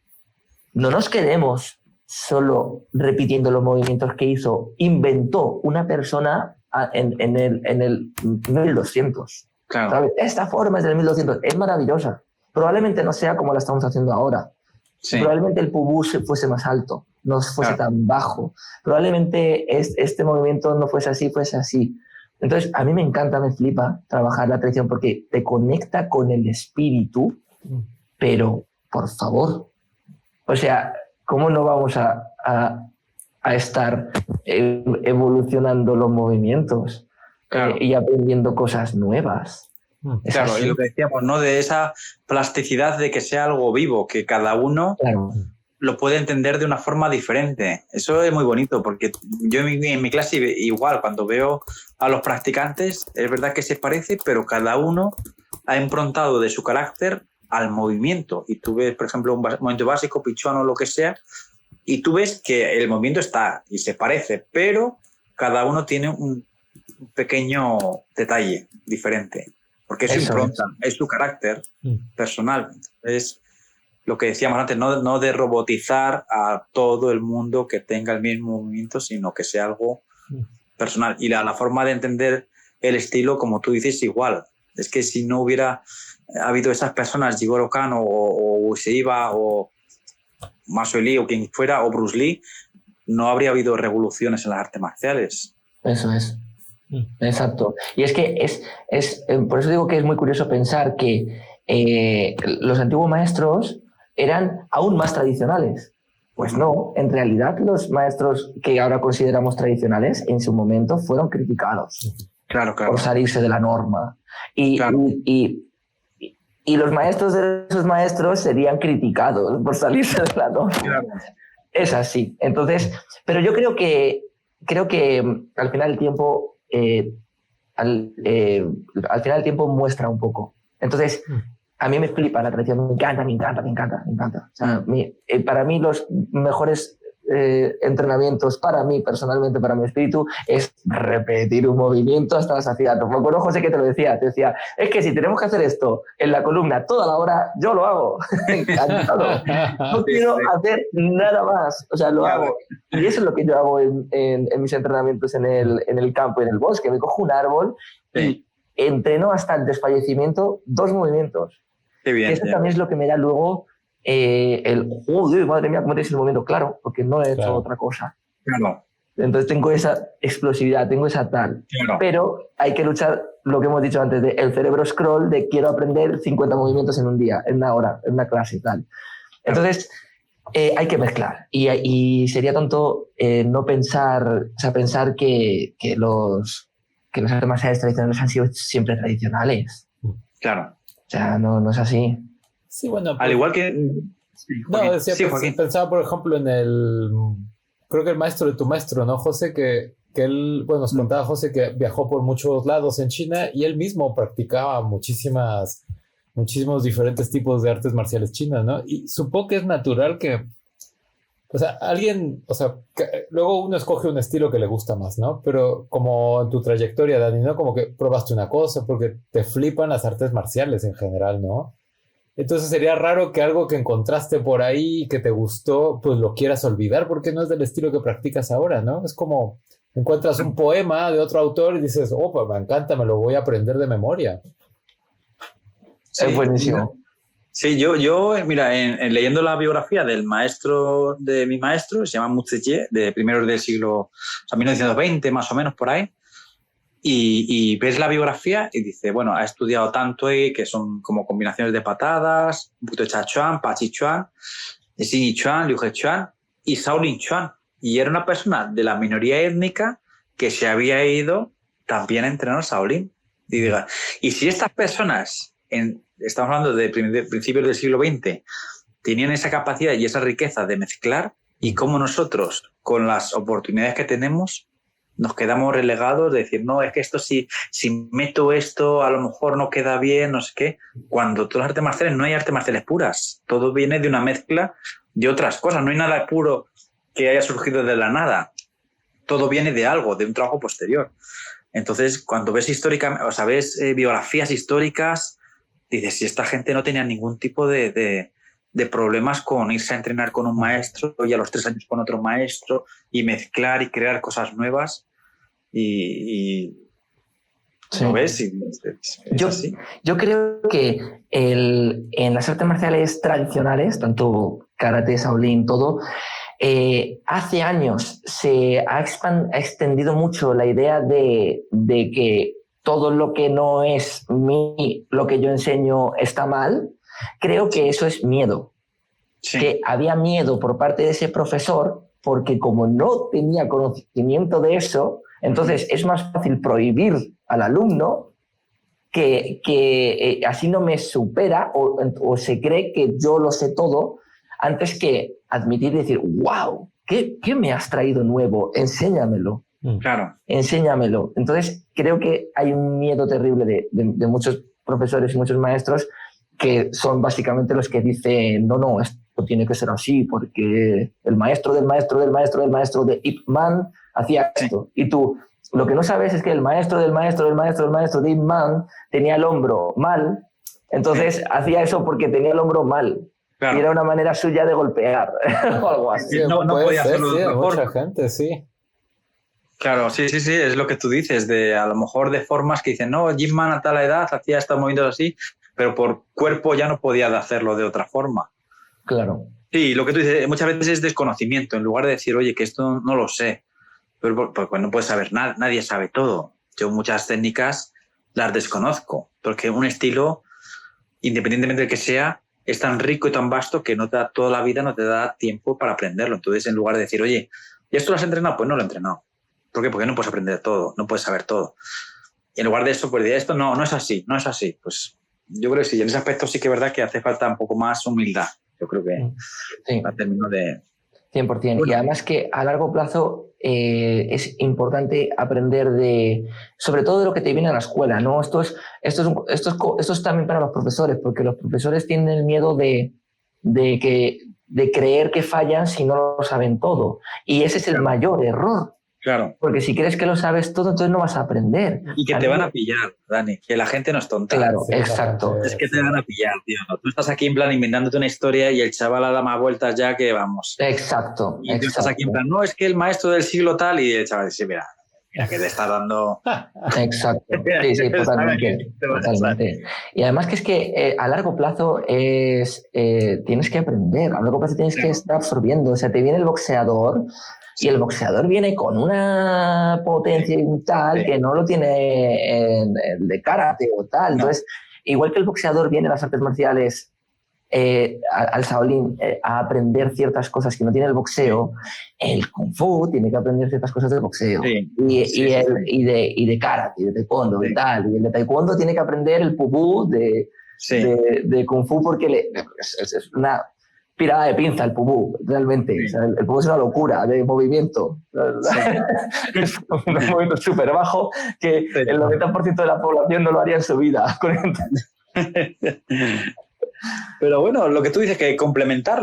no nos quedemos solo repitiendo los movimientos que inventó una persona en el 1200. Claro. ¿Sabes? Esta forma es del 1200, es maravillosa. Probablemente no sea como la estamos haciendo ahora. Sí. Probablemente el pubú fuese más alto, no fuese tan bajo. Probablemente este movimiento no fuese así. Entonces, a mí me encanta, me flipa trabajar la tradición porque te conecta con el espíritu, pero, por favor, o sea, ¿cómo no vamos a estar evolucionando los movimientos y aprendiendo cosas nuevas? Claro, y lo que decíamos, ¿no? De esa plasticidad de que sea algo vivo, que cada uno lo puede entender de una forma diferente. Eso es muy bonito, porque yo en mi clase igual, cuando veo a los practicantes, es verdad que se parece, pero cada uno ha improntado de su carácter al movimiento. Y tú ves, por ejemplo, un movimiento básico, pichuano o lo que sea, y tú ves que el movimiento está y se parece, pero cada uno tiene un pequeño detalle diferente, porque es su impronta, es su carácter personal. Es lo que decíamos antes, no de robotizar a todo el mundo que tenga el mismo movimiento, sino que sea algo personal. Y la forma de entender el estilo, como tú dices, igual. Es que si no hubiera habido esas personas, Jigoro Kano o Ushiba o Masao Lee o quien fuera, o Bruce Lee, no habría habido revoluciones en las artes marciales. Eso es. Exacto. Y es que por eso digo que es muy curioso pensar que los antiguos maestros eran aún más tradicionales. Pues no, en realidad los maestros que ahora consideramos tradicionales en su momento fueron criticados por salirse de la norma. Y los maestros de esos maestros serían criticados por salirse de la norma. Claro. Es así. Entonces, pero yo creo que al final el tiempo al final el tiempo muestra un poco. Entonces, a mí me flipa la tradición, me encanta. O sea, para mí los mejores entrenamientos, para mí personalmente, para mi espíritu, es repetir un movimiento hasta la saciedad. Me acuerdo, José, que te decía, es que si tenemos que hacer esto en la columna toda la hora, yo lo hago. Encantado. No quiero hacer nada más, o sea, lo hago. Y eso es lo que yo hago en mis entrenamientos en el campo y en el bosque. Me cojo un árbol y entreno hasta el desfallecimiento 2 movimientos. Qué bien, eso también es lo que me da luego joder, madre mía, ¿cómo tienes el momento? Claro, porque no he hecho otra cosa. Claro. Entonces tengo esa explosividad, tengo esa tal. Claro. Pero hay que luchar, lo que hemos dicho antes, de el cerebro scroll, de quiero aprender 50 movimientos en un día, en una hora, en una clase y tal. Entonces hay que mezclar. Y sería tonto no pensar, o sea, pensar que los artes marciales tradicionales han sido siempre tradicionales. Claro. O sea, no es así. Sí, bueno. Al igual que... Pensaba, por ejemplo, creo que el maestro de tu maestro, ¿no, José? Que él, bueno, nos contaba José que viajó por muchos lados en China y él mismo practicaba muchísimos diferentes tipos de artes marciales chinas, ¿no? Y supongo que es natural que, o sea, luego uno escoge un estilo que le gusta más, ¿no? Pero como en tu trayectoria, Dani, ¿no? Como que probaste una cosa porque te flipan las artes marciales en general, ¿no? Entonces sería raro que algo que encontraste por ahí que te gustó, pues lo quieras olvidar porque no es del estilo que practicas ahora, ¿no? Es como encuentras un poema de otro autor y dices, oh, pues me encanta, me lo voy a aprender de memoria. Sí, es buenísimo. Sí, yo mira, leyendo la biografía del maestro de mi maestro, se llama Mu Zedong, de primeros del siglo, o sea, 1920 más o menos por ahí, y ves la biografía y dice, bueno, ha estudiado tanto que son como combinaciones de patadas, un poquito de Chachuan, Pachichuan, Xinichuan, Liuhechuan y Shaolin Chuan. Y era una persona de la minoría étnica que se había ido también a entrenar Shaolin. Y si estas personas, estamos hablando de principios del siglo XX, tenían esa capacidad y esa riqueza de mezclar, y cómo nosotros, con las oportunidades que tenemos, nos quedamos relegados de decir, no, es que esto si meto esto a lo mejor no queda bien, no sé qué. Cuando todas las artes marciales, no hay artes marciales puras, todo viene de una mezcla de otras cosas, no hay nada puro que haya surgido de la nada, todo viene de algo, de un trabajo posterior. Entonces, cuando ves ves biografías históricas, dices, si esta gente no tenía ningún tipo de problemas con irse a entrenar con un maestro y a los 3 años con otro maestro y mezclar y crear cosas nuevas y ¿lo ves? Yo creo que en las artes marciales tradicionales, tanto karate, Shaolin, todo, hace años se ha extendido mucho la idea de que todo lo que no es lo que yo enseño está mal. Creo que eso es miedo. Sí. Que había miedo por parte de ese profesor porque como no tenía conocimiento de eso, entonces es más fácil prohibir al alumno que así no me supera o se cree que yo lo sé todo antes que admitir y decir, wow, ¿qué me has traído nuevo? Enséñamelo. Claro. Enséñamelo. Entonces creo que hay un miedo terrible de muchos profesores y muchos maestros que son básicamente los que dicen, no, esto tiene que ser así, porque el maestro de Ip Man hacía esto. Y tú, lo que no sabes es que el maestro de Ip Man tenía el hombro mal, entonces hacía eso porque tenía el hombro mal. Claro. Y era una manera suya de golpear o algo así. No podía hacerlo de otra mucha forma. Gente, sí. Claro, sí, es lo que tú dices, de a lo mejor de formas que dicen, no, Ip Man a tal edad hacía estos movimientos así, pero por cuerpo ya no podía hacerlo de otra forma. Claro. Sí, lo que tú dices, muchas veces es desconocimiento, en lugar de decir, oye, que esto no lo sé, pero pues no puedes saber nada, nadie sabe todo. Yo muchas técnicas las desconozco, porque un estilo, independientemente del que sea, es tan rico y tan vasto que no te da, toda la vida no te da tiempo para aprenderlo. Entonces, en lugar de decir, oye, ¿y esto lo has entrenado? Pues no lo he entrenado. ¿Por qué? Porque no puedes aprender todo, no puedes saber todo. Y en lugar de eso, pues decir, esto no es así. Pues yo creo que sí, en ese aspecto sí que es verdad que hace falta un poco más humildad. Yo creo que sí. a término de... 100%. Bueno. Y además que a largo plazo es importante aprender sobre todo de lo que te viene a la escuela, ¿no? Esto es también para los profesores, porque los profesores tienen el miedo de creer que fallan si no lo saben todo. Y ese es el mayor error. Claro. Porque si crees que lo sabes todo, entonces no vas a aprender. Y que te van a pillar, Dani, que la gente no es tonta. Claro, sí, exacto. Es que te van a pillar, tío. Tú estás aquí en plan inventándote una historia y el chaval da más vueltas ya que vamos. Exacto. Y tú estás aquí en plan, no, es que el maestro del siglo tal, y el chaval dice, mira que te está dando... Exacto. Sí, totalmente. Y además que es que a largo plazo tienes que aprender, a largo plazo tienes que estar absorbiendo. O sea, te viene el boxeador y el boxeador viene con una potencia y tal que no lo tiene el de karate o tal. Entonces, igual que el boxeador viene a las artes marciales al Shaolin a aprender ciertas cosas que no tiene el boxeo, el Kung Fu tiene que aprender ciertas cosas del boxeo y de karate, y de taekwondo y tal, y el de taekwondo tiene que aprender el pubú de Kung Fu porque es una pirada de pinza el pubú, realmente. O sea, el pubú es una locura de movimiento. Es un movimiento súper bajo que el 90% de la población no lo haría en su vida. Pero bueno, lo que tú dices, que complementar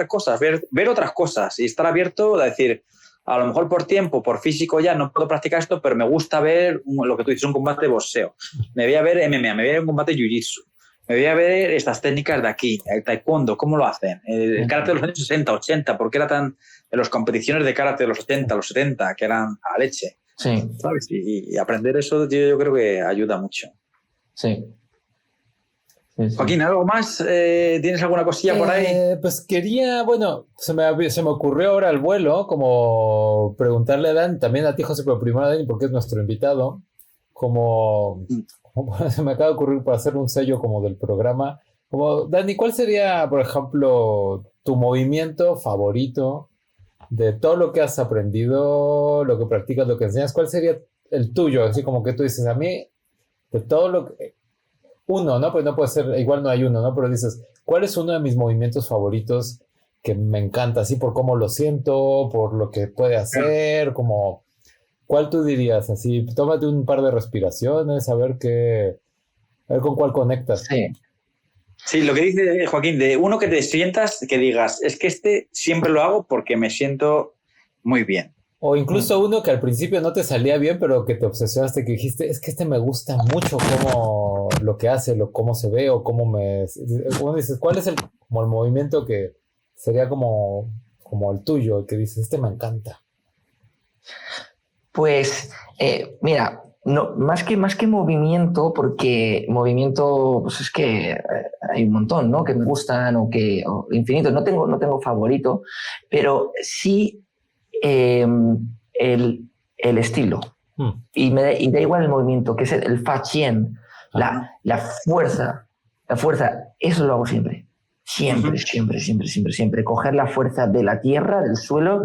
cosas, ver otras cosas y estar abierto a decir, a lo mejor por tiempo, por físico ya no puedo practicar esto, pero me gusta ver lo que tú dices, un combate de boxeo. Me voy a ver MMA, me voy a ver un combate de jiu-jitsu. Me voy a ver estas técnicas de aquí, el taekwondo, cómo lo hacen. El karate de los años 60, 80, porque era tan... En las competiciones de karate de los 80, los 70, que eran a leche. Sí. ¿Sabes? Y aprender eso, tío, yo creo que ayuda mucho. Sí. Joaquín, ¿algo más? ¿Tienes alguna cosilla por ahí? Pues quería, bueno, se me ocurrió ahora al vuelo, como preguntarle a Dan, también a ti, José, pero primero a Dani, porque es nuestro invitado, como se me acaba de ocurrir para hacer un sello como del programa. Como, Dani, ¿cuál sería, por ejemplo, tu movimiento favorito de todo lo que has aprendido, lo que practicas, lo que enseñas? ¿Cuál sería el tuyo? Así como que tú dices, a mí, de todo lo que... Uno, ¿no? Pues no puede ser, igual no hay uno, ¿no? Pero dices, ¿cuál es uno de mis movimientos favoritos que me encanta? Así por cómo lo siento, por lo que puede hacer, como... ¿Cuál tú dirías? Así, tómate un par de respiraciones, a ver con cuál conectas. Sí, lo que dice Joaquín, de uno que te sientas, que digas, es que este siempre lo hago porque me siento muy bien. O incluso uno que al principio no te salía bien, pero que te obsesionaste, que dijiste, es que este me gusta mucho cómo lo que hace, cómo se ve o cómo me... Uno dices, ¿cuál es el movimiento que sería como el tuyo, que dices, este me encanta? Pues, mira, no, más que movimiento, porque movimiento, pues es que hay un montón, ¿no? Que me gustan o infinitos. No tengo favorito, pero sí el estilo. Y da igual el movimiento, que es el fa chien, la fuerza. La fuerza, eso lo hago siempre. Siempre. Coger la fuerza de la tierra, del suelo,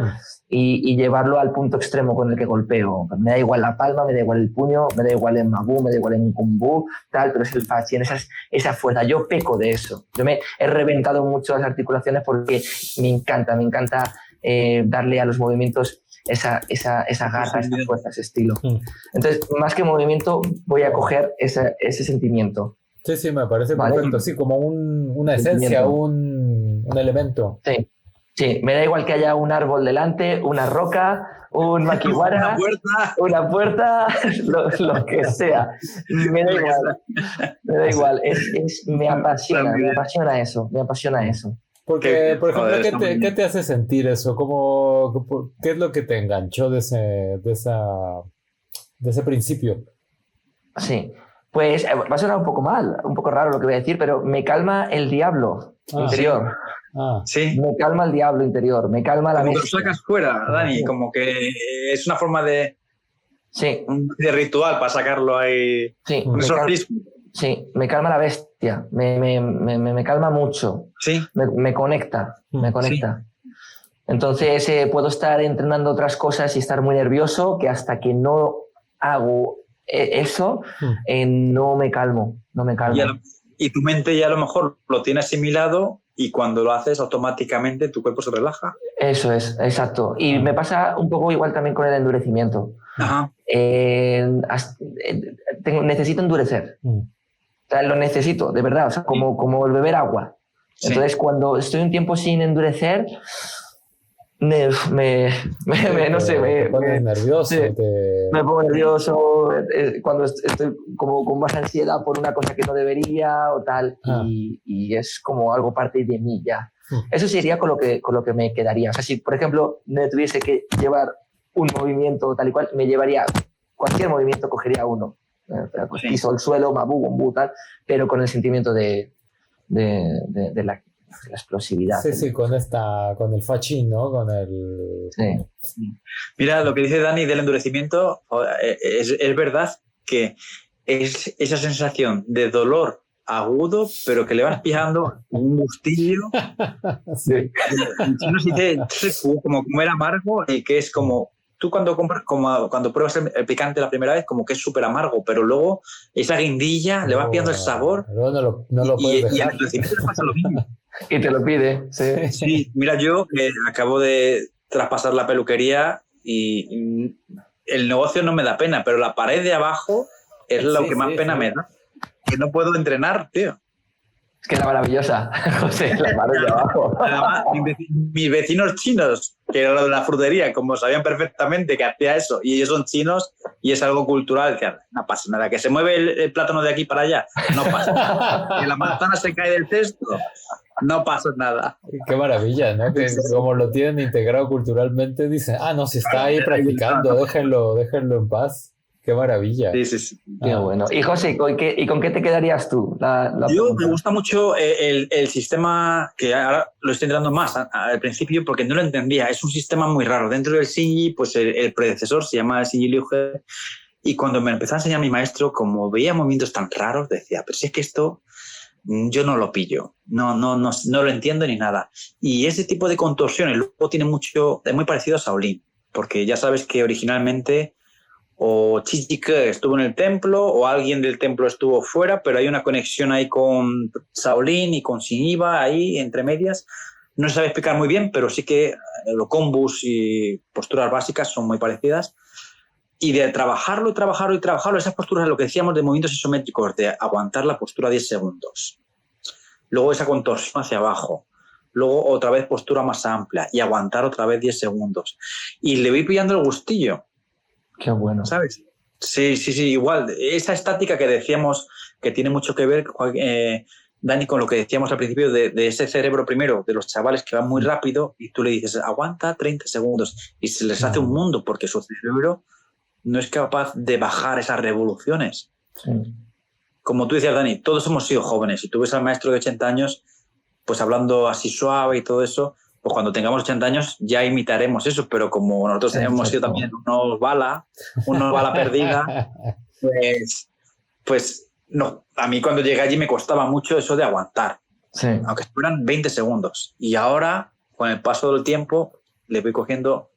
y llevarlo al punto extremo con el que golpeo. Me da igual la palma, me da igual el puño, me da igual en Mabu, me da igual en Kung Fu, tal, pero es el fa chien, esa fuerza. Yo peco de eso. Yo me he reventado mucho las articulaciones porque me encanta darle a los movimientos esa garra, esa fuerza, ese estilo. Entonces, más que movimiento, voy a coger ese sentimiento. Sí, me parece perfecto. Sí, como una esencia, un elemento. Sí, me da igual que haya un árbol delante, una roca, un makiwara, una puerta, lo que sea. Me da igual. Me apasiona eso. Porque, por ejemplo, ¿qué te hace sentir eso? ¿Qué es lo que te enganchó de ese principio? Sí, pues va a sonar un poco raro lo que voy a decir, pero me calma el diablo interior. Sí. Me calma el diablo interior, me calma la bestia. Como que lo sacas fuera, Dani, como que es una forma de ritual para sacarlo ahí. Sí, un exorcismo. Sí, me calma la bestia, me calma mucho. Sí. Me conecta. Sí. Entonces puedo estar entrenando otras cosas y estar muy nervioso, que hasta que no hago eso, no me calmo. Y tu mente ya a lo mejor lo tiene asimilado y cuando lo haces automáticamente tu cuerpo se relaja. Eso es, exacto. Y me pasa un poco igual también con el endurecimiento. Ajá. Necesito endurecer. O sea, lo necesito, de verdad, o sea, como el beber agua. Sí. Entonces, cuando estoy un tiempo sin endurecer, no sé, me pones nervioso. Sí, me pongo nervioso cuando estoy como con más ansiedad por una cosa que no debería o tal, y es como algo parte de mí ya. Eso sería con lo que me quedaría. O sea, si, por ejemplo, me tuviese que llevar un movimiento tal y cual, me llevaría cualquier movimiento, cogería uno. Pues piso el suelo, mabu, tal, pero con el sentimiento de la explosividad. Sí, con el fachín, ¿no? Sí. Mira, lo que dice Dani del endurecimiento, es verdad que es esa sensación de dolor agudo, pero que le vas pillando un gustillo. Sí. No se dice como comer amargo, y que es como tú cuando pruebas el picante la primera vez, como que es súper amargo, pero luego esa guindilla le vas pillando el sabor. No lo puedes dejar. Y al endurecimiento le pasa lo mismo. Y te lo pide, sí. Sí, mira, yo acabo de traspasar la peluquería y el negocio no me da pena, pero la pared de abajo es lo que más pena me da. Que no puedo entrenar, tío. Es que era maravillosa, José, la pared de abajo. Además, mis vecinos chinos, que era lo de la frutería, como sabían perfectamente que hacía eso, y ellos son chinos y es algo cultural, que no pasa nada. Que se mueve el plátano de aquí para allá, no pasa nada. Que la manzana se cae del cesto, no pasa nada. Qué maravilla, ¿no? Que como lo tienen integrado culturalmente, dicen, no, si está ahí practicando, déjenlo en paz. Qué maravilla. Sí. Qué bueno. Y José, ¿y con qué te quedarías tú? Yo me gusta mucho el sistema, que ahora lo estoy entrando más al principio porque no lo entendía. Es un sistema muy raro. Dentro del Shinji, pues el predecesor se llama Shinji Ryoge. Y cuando me empezó a enseñar mi maestro, como veía movimientos tan raros, decía, pero si es que esto yo no lo pillo, no lo entiendo ni nada. Y ese tipo de contorsiones luego tiene es muy parecido a Shaolin, porque ya sabes que originalmente o Chichike estuvo en el templo o alguien del templo estuvo fuera, pero hay una conexión ahí con Shaolin y con Shiniba ahí entre medias. No se sabe explicar muy bien, pero sí que los combos y posturas básicas son muy parecidas. Y de trabajarlo, esas posturas, lo que decíamos de movimientos isométricos, de aguantar la postura 10 segundos, luego esa contorsión hacia abajo, luego otra vez postura más amplia y aguantar otra vez 10 segundos. Y le voy pillando el gustillo. Qué bueno. ¿Sabes? Sí, igual. Esa estática que decíamos que tiene mucho que ver, Dani, con lo que decíamos al principio de ese cerebro primero, de los chavales que van muy rápido y tú le dices, aguanta 30 segundos y se les hace un mundo porque su cerebro no es capaz de bajar esas revoluciones. Sí. Como tú decías, Dani, todos hemos sido jóvenes. Si tú ves al maestro de 80 años, pues hablando así suave y todo eso, pues cuando tengamos 80 años ya imitaremos eso, pero como nosotros hemos sido también unos bala perdida, pues no. A mí cuando llegué allí me costaba mucho eso de aguantar, aunque fueran 20 segundos. Y ahora, con el paso del tiempo, le voy cogiendo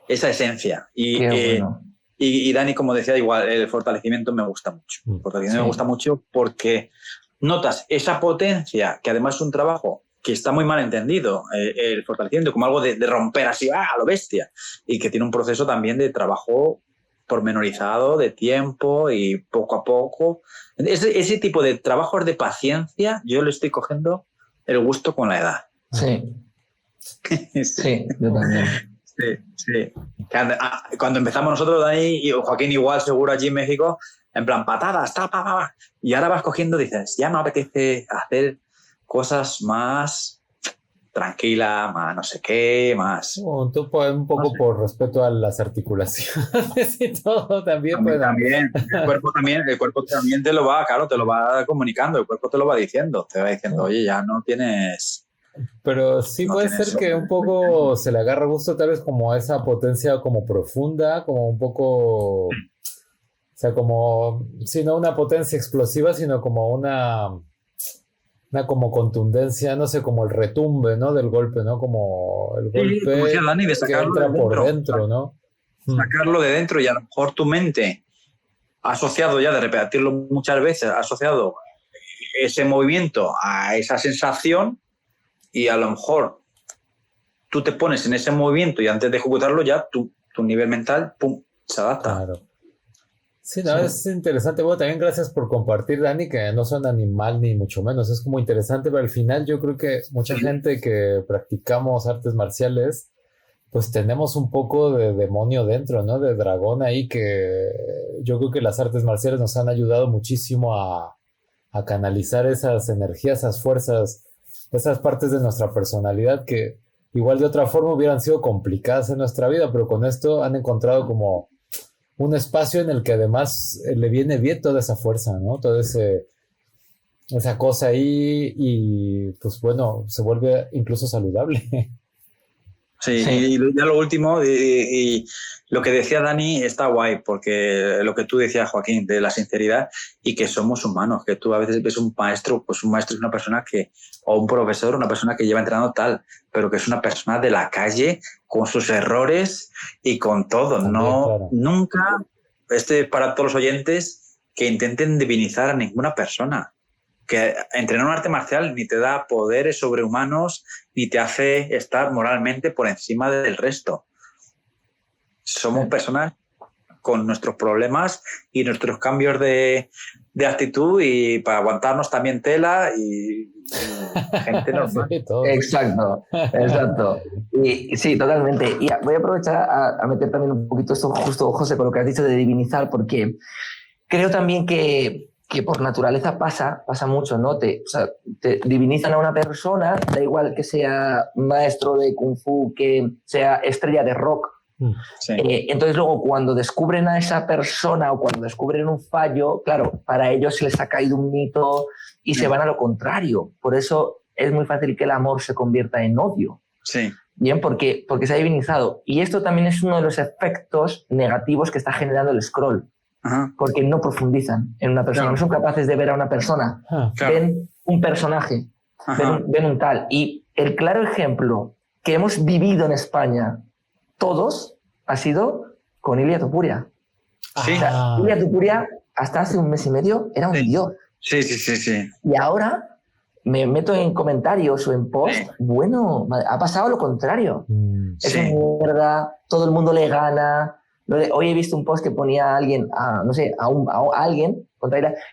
esa esencia. Y Dani, como decía, igual, el fortalecimiento me gusta mucho. El fortalecimiento me gusta mucho porque notas esa potencia, que además es un trabajo que está muy mal entendido, el fortalecimiento como algo de romper así a lo bestia, y que tiene un proceso también de trabajo pormenorizado de tiempo y poco a poco. Ese tipo de trabajos de paciencia yo le estoy cogiendo el gusto con la edad. Sí. Sí, yo también. Sí. Cuando empezamos nosotros, Dani y Joaquín igual seguro allí en México, en plan patadas, y ahora vas cogiendo, dices, ya me apetece hacer cosas más tranquilas, más no sé qué, más... Un poco no sé. Por respeto a las articulaciones y todo también. También, el cuerpo también te lo va comunicando, el cuerpo te lo va diciendo, oye, ya no tienes... Pero sí puede ser que un poco se le agarra gusto tal vez como a esa potencia como profunda, como un poco, o sea, como, si no una potencia explosiva, sino como una como contundencia, no sé, como el retumbe, ¿no? Del golpe, ¿no? Como el golpe como decía Dani, de sacarlo que entra por dentro, ¿no? Sacarlo de dentro y a lo mejor tu mente ha asociado ya de repetirlo muchas veces, ha asociado ese movimiento a esa sensación. Y a lo mejor tú te pones en ese movimiento y antes de ejecutarlo ya tu nivel mental, ¡pum!, se adapta. Claro. Sí, no, es interesante. Bueno, también gracias por compartir, Dani, que no suena ni mal ni mucho menos. Es como interesante, pero al final yo creo que mucha gente que practicamos artes marciales, pues tenemos un poco de demonio dentro, ¿no? De dragón ahí, que yo creo que las artes marciales nos han ayudado muchísimo a canalizar esas energías, esas fuerzas, esas partes de nuestra personalidad que igual de otra forma hubieran sido complicadas en nuestra vida, pero con esto han encontrado como un espacio en el que además le viene bien toda esa fuerza, ¿no? Toda esa cosa ahí y pues bueno, se vuelve incluso saludable. Sí, y ya lo último, y lo que decía Dani está guay, porque lo que tú decías, Joaquín, de la sinceridad y que somos humanos, que tú a veces ves un maestro, pues un maestro es una persona que, o un profesor, una persona que lleva entrenando tal, pero que es una persona de la calle con sus errores y con todo. También, no, claro. Nunca, para todos los oyentes, que intenten divinizar a ninguna persona. Que entrenar un arte marcial ni te da poderes sobrehumanos ni te hace estar moralmente por encima del resto. Somos personas con nuestros problemas y nuestros cambios de actitud y para aguantarnos también tela y gente normal. Sí, exacto. Y sí, totalmente. Y voy a aprovechar a meter también un poquito esto justo, José, con lo que has dicho de divinizar, porque creo también que por naturaleza pasa mucho, ¿no? Te divinizan a una persona, da igual que sea maestro de Kung Fu, que sea estrella de rock. Sí. Entonces luego cuando descubren a esa persona o cuando descubren un fallo, claro, para ellos se les ha caído un mito y se van a lo contrario. Por eso es muy fácil que el amor se convierta en odio. Sí. Bien, porque se ha divinizado. Y esto también es uno de los efectos negativos que está generando el scroll. Ajá. Porque no profundizan en una persona, claro. No son capaces de ver a una persona, claro. Ven un personaje, ven un tal. Y el claro ejemplo que hemos vivido en España todos ha sido con Ilia Topuria. Sí. O sea, Ilia Topuria hasta hace un mes y medio era un dios. Sí. Y ahora me meto en comentarios o en post, bueno, ha pasado lo contrario. Es una mierda, todo el mundo le gana. Hoy he visto un post que ponía a alguien, a alguien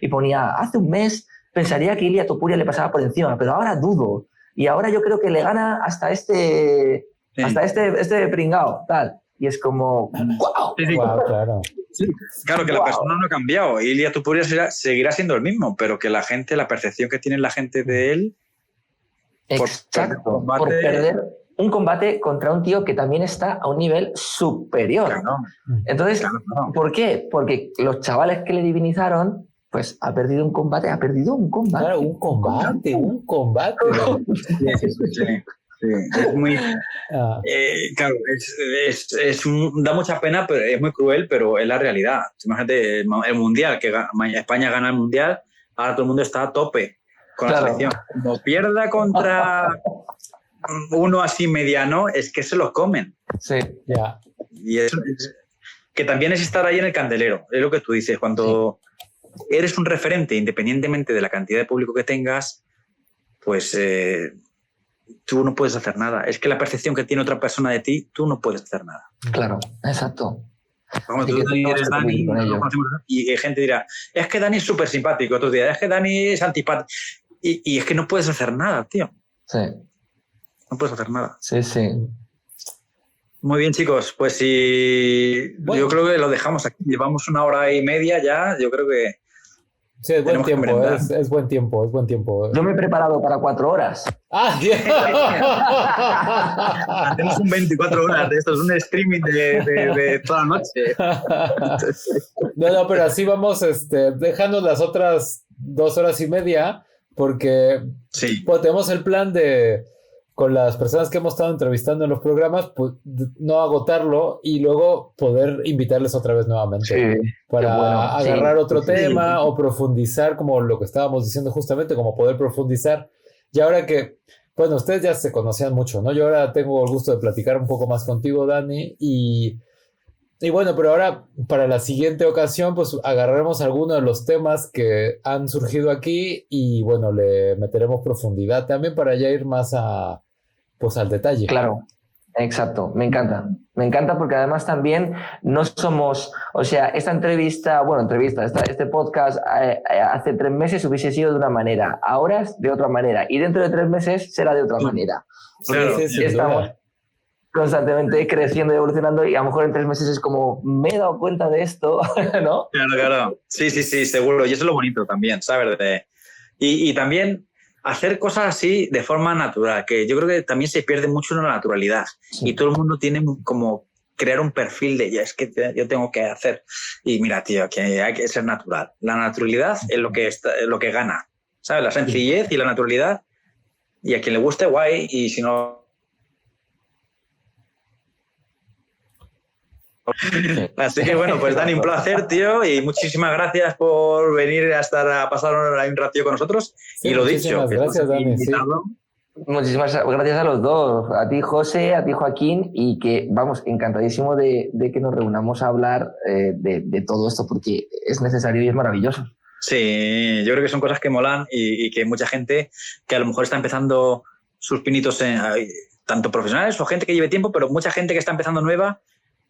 y ponía, hace un mes pensaría que Ilia Topuria le pasaba por encima, pero ahora dudo. Y ahora yo creo que le gana hasta este pringao, tal. Y es como, ¡wow! Sí. Wow, claro. Sí, claro que la persona no ha cambiado. Ilia Topuria seguirá siendo el mismo, pero que la percepción que tiene la gente de él... Exacto, por perder un combate contra un tío que también está a un nivel superior. Claro. Entonces, claro. ¿Por qué? Porque los chavales que le divinizaron, pues ha perdido un combate. Claro, un combate. Sí, es muy... claro, da mucha pena, pero es muy cruel, pero es la realidad. Imagínate, el Mundial, que España gana el Mundial, ahora todo el mundo está a tope con la selección. Como pierda contra... uno así mediano, es que se los comen. Sí, ya. Y eso que también es estar ahí en el candelero. Es lo que tú dices. Cuando eres un referente, independientemente de la cantidad de público que tengas, pues tú no puedes hacer nada. Es que la percepción que tiene otra persona de ti, tú no puedes hacer nada. Claro, exacto. Como tú eres Dani, y gente dirá, es que Dani es súper simpático, otros dirán, es que Dani es antipático. Y es que no puedes hacer nada, tío. Sí. No puedes hacer nada. Sí. Muy bien, chicos, pues sí, bueno, yo creo que lo dejamos aquí. Llevamos 1 hora y media ya, yo creo que... Sí, es buen tiempo, es buen tiempo. Yo me he preparado para 4 horas. Hacemos un 24 horas de esto, es un streaming de toda la noche. No, pero así vamos dejando las otras 2 horas y media, porque pues, tenemos el plan de, con las personas que hemos estado entrevistando en los programas, pues no agotarlo y luego poder invitarles otra vez nuevamente para agarrar otro tema o profundizar, como lo que estábamos diciendo justamente, como poder profundizar. Y ahora que, bueno, ustedes ya se conocían mucho, ¿no? Yo ahora tengo el gusto de platicar un poco más contigo, Dani, y bueno, pero ahora para la siguiente ocasión, pues agarraremos algunos de los temas que han surgido aquí y bueno, le meteremos profundidad también para ya ir más al detalle. Claro, exacto, me encanta porque además también no somos, o sea, este podcast hace 3 meses hubiese sido de una manera, ahora es de otra manera y dentro de 3 meses será de otra manera. Porque estamos constantemente creciendo y evolucionando y a lo mejor en 3 meses es como, me he dado cuenta de esto, ¿no? Claro. Sí, seguro. Y eso es lo bonito también, ¿sabes? Y también hacer cosas así de forma natural, que yo creo que también se pierde mucho en la naturalidad. Sí. Y todo el mundo tiene como crear un perfil de, ya es que yo tengo que hacer. Y mira, tío, que hay que ser natural. La naturalidad es lo que gana, ¿sabes? La sencillez y la naturalidad. Y a quien le guste, guay. Y si no... Así que bueno, pues Dani, un placer, tío, y muchísimas gracias por venir a pasar un ratito con nosotros. Sí, y lo dicho, gracias, Dani. Muchísimas gracias a los dos, a ti José, a ti Joaquín, y que vamos, encantadísimo de que nos reunamos a hablar de todo esto porque es necesario y es maravilloso. Sí, yo creo que son cosas que molan y que mucha gente que a lo mejor está empezando sus pinitos, tanto profesionales o gente que lleve tiempo, pero mucha gente que está empezando nueva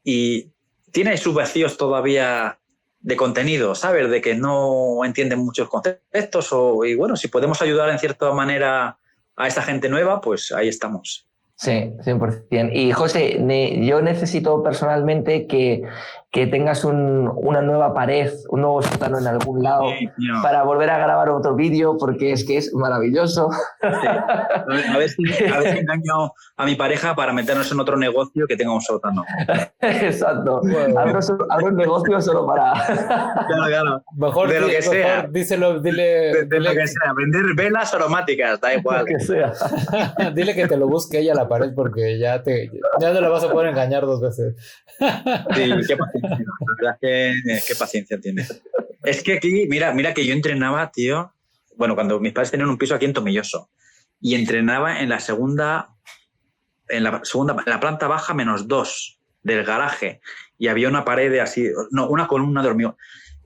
y tiene sus vacíos todavía de contenido, ¿sabes? De que no entienden muchos conceptos y bueno, si podemos ayudar en cierta manera a esta gente nueva, pues ahí estamos. Sí, 100%. Y José, yo necesito personalmente que tengas una nueva pared, un nuevo sótano en algún lado para volver a grabar otro vídeo porque es que es maravilloso. Sí. A ver si engaño a mi pareja para meternos en otro negocio que tenga un sótano. Exacto. Bueno. Abro un negocio solo para... Claro. Mejor de lo que sea. Díselo, dile de lo que sea. Vender velas aromáticas, da igual. Que sea. Dile que te lo busque ella a la pared porque ya no la vas a poder engañar 2 veces. Sí, qué paciencia. La verdad es que qué paciencia tiene. Es que aquí, mira que yo entrenaba, tío. Bueno, cuando mis padres tenían un piso aquí en Tomelloso y entrenaba en la planta baja -2 del garaje y había una pared así, no, una columna de hormigón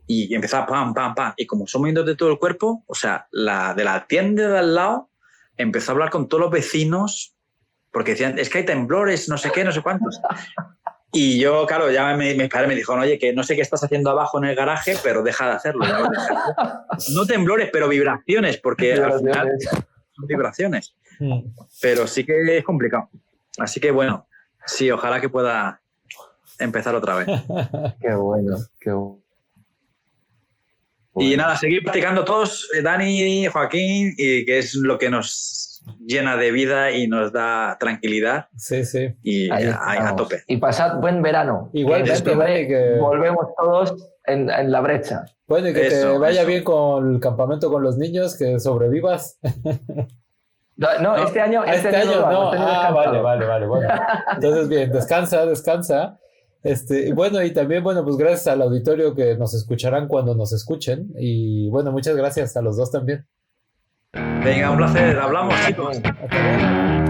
y empezaba pam, pam, pam. Y como son movimientos de todo el cuerpo, o sea, la de la tienda de al lado empezó a hablar con todos los vecinos porque decían, es que hay temblores, no sé qué, no sé cuántos. Y yo, claro, ya mis padres me dijeron, oye, que no sé qué estás haciendo abajo en el garaje, pero deja de hacerlo. No temblores, pero vibraciones, porque al final son vibraciones. Pero sí que es complicado. Así que bueno, sí, ojalá que pueda empezar otra vez. Qué bueno, qué bueno. Y nada, seguir practicando todos, Dani, Joaquín, y que es lo que nos llena de vida y nos da tranquilidad. Sí. Y a tope. Y pasad buen verano. Igualmente, que volvemos todos en la brecha. Bueno, y que te vaya bien con el campamento con los niños, que sobrevivas. No, este año no. Vale. Bueno. Entonces, bien, descansa. Bueno, y también, bueno, pues gracias al auditorio que nos escucharán cuando nos escuchen. Y bueno, muchas gracias a los dos también. Venga, un placer. Hablamos, chicos. Hasta luego.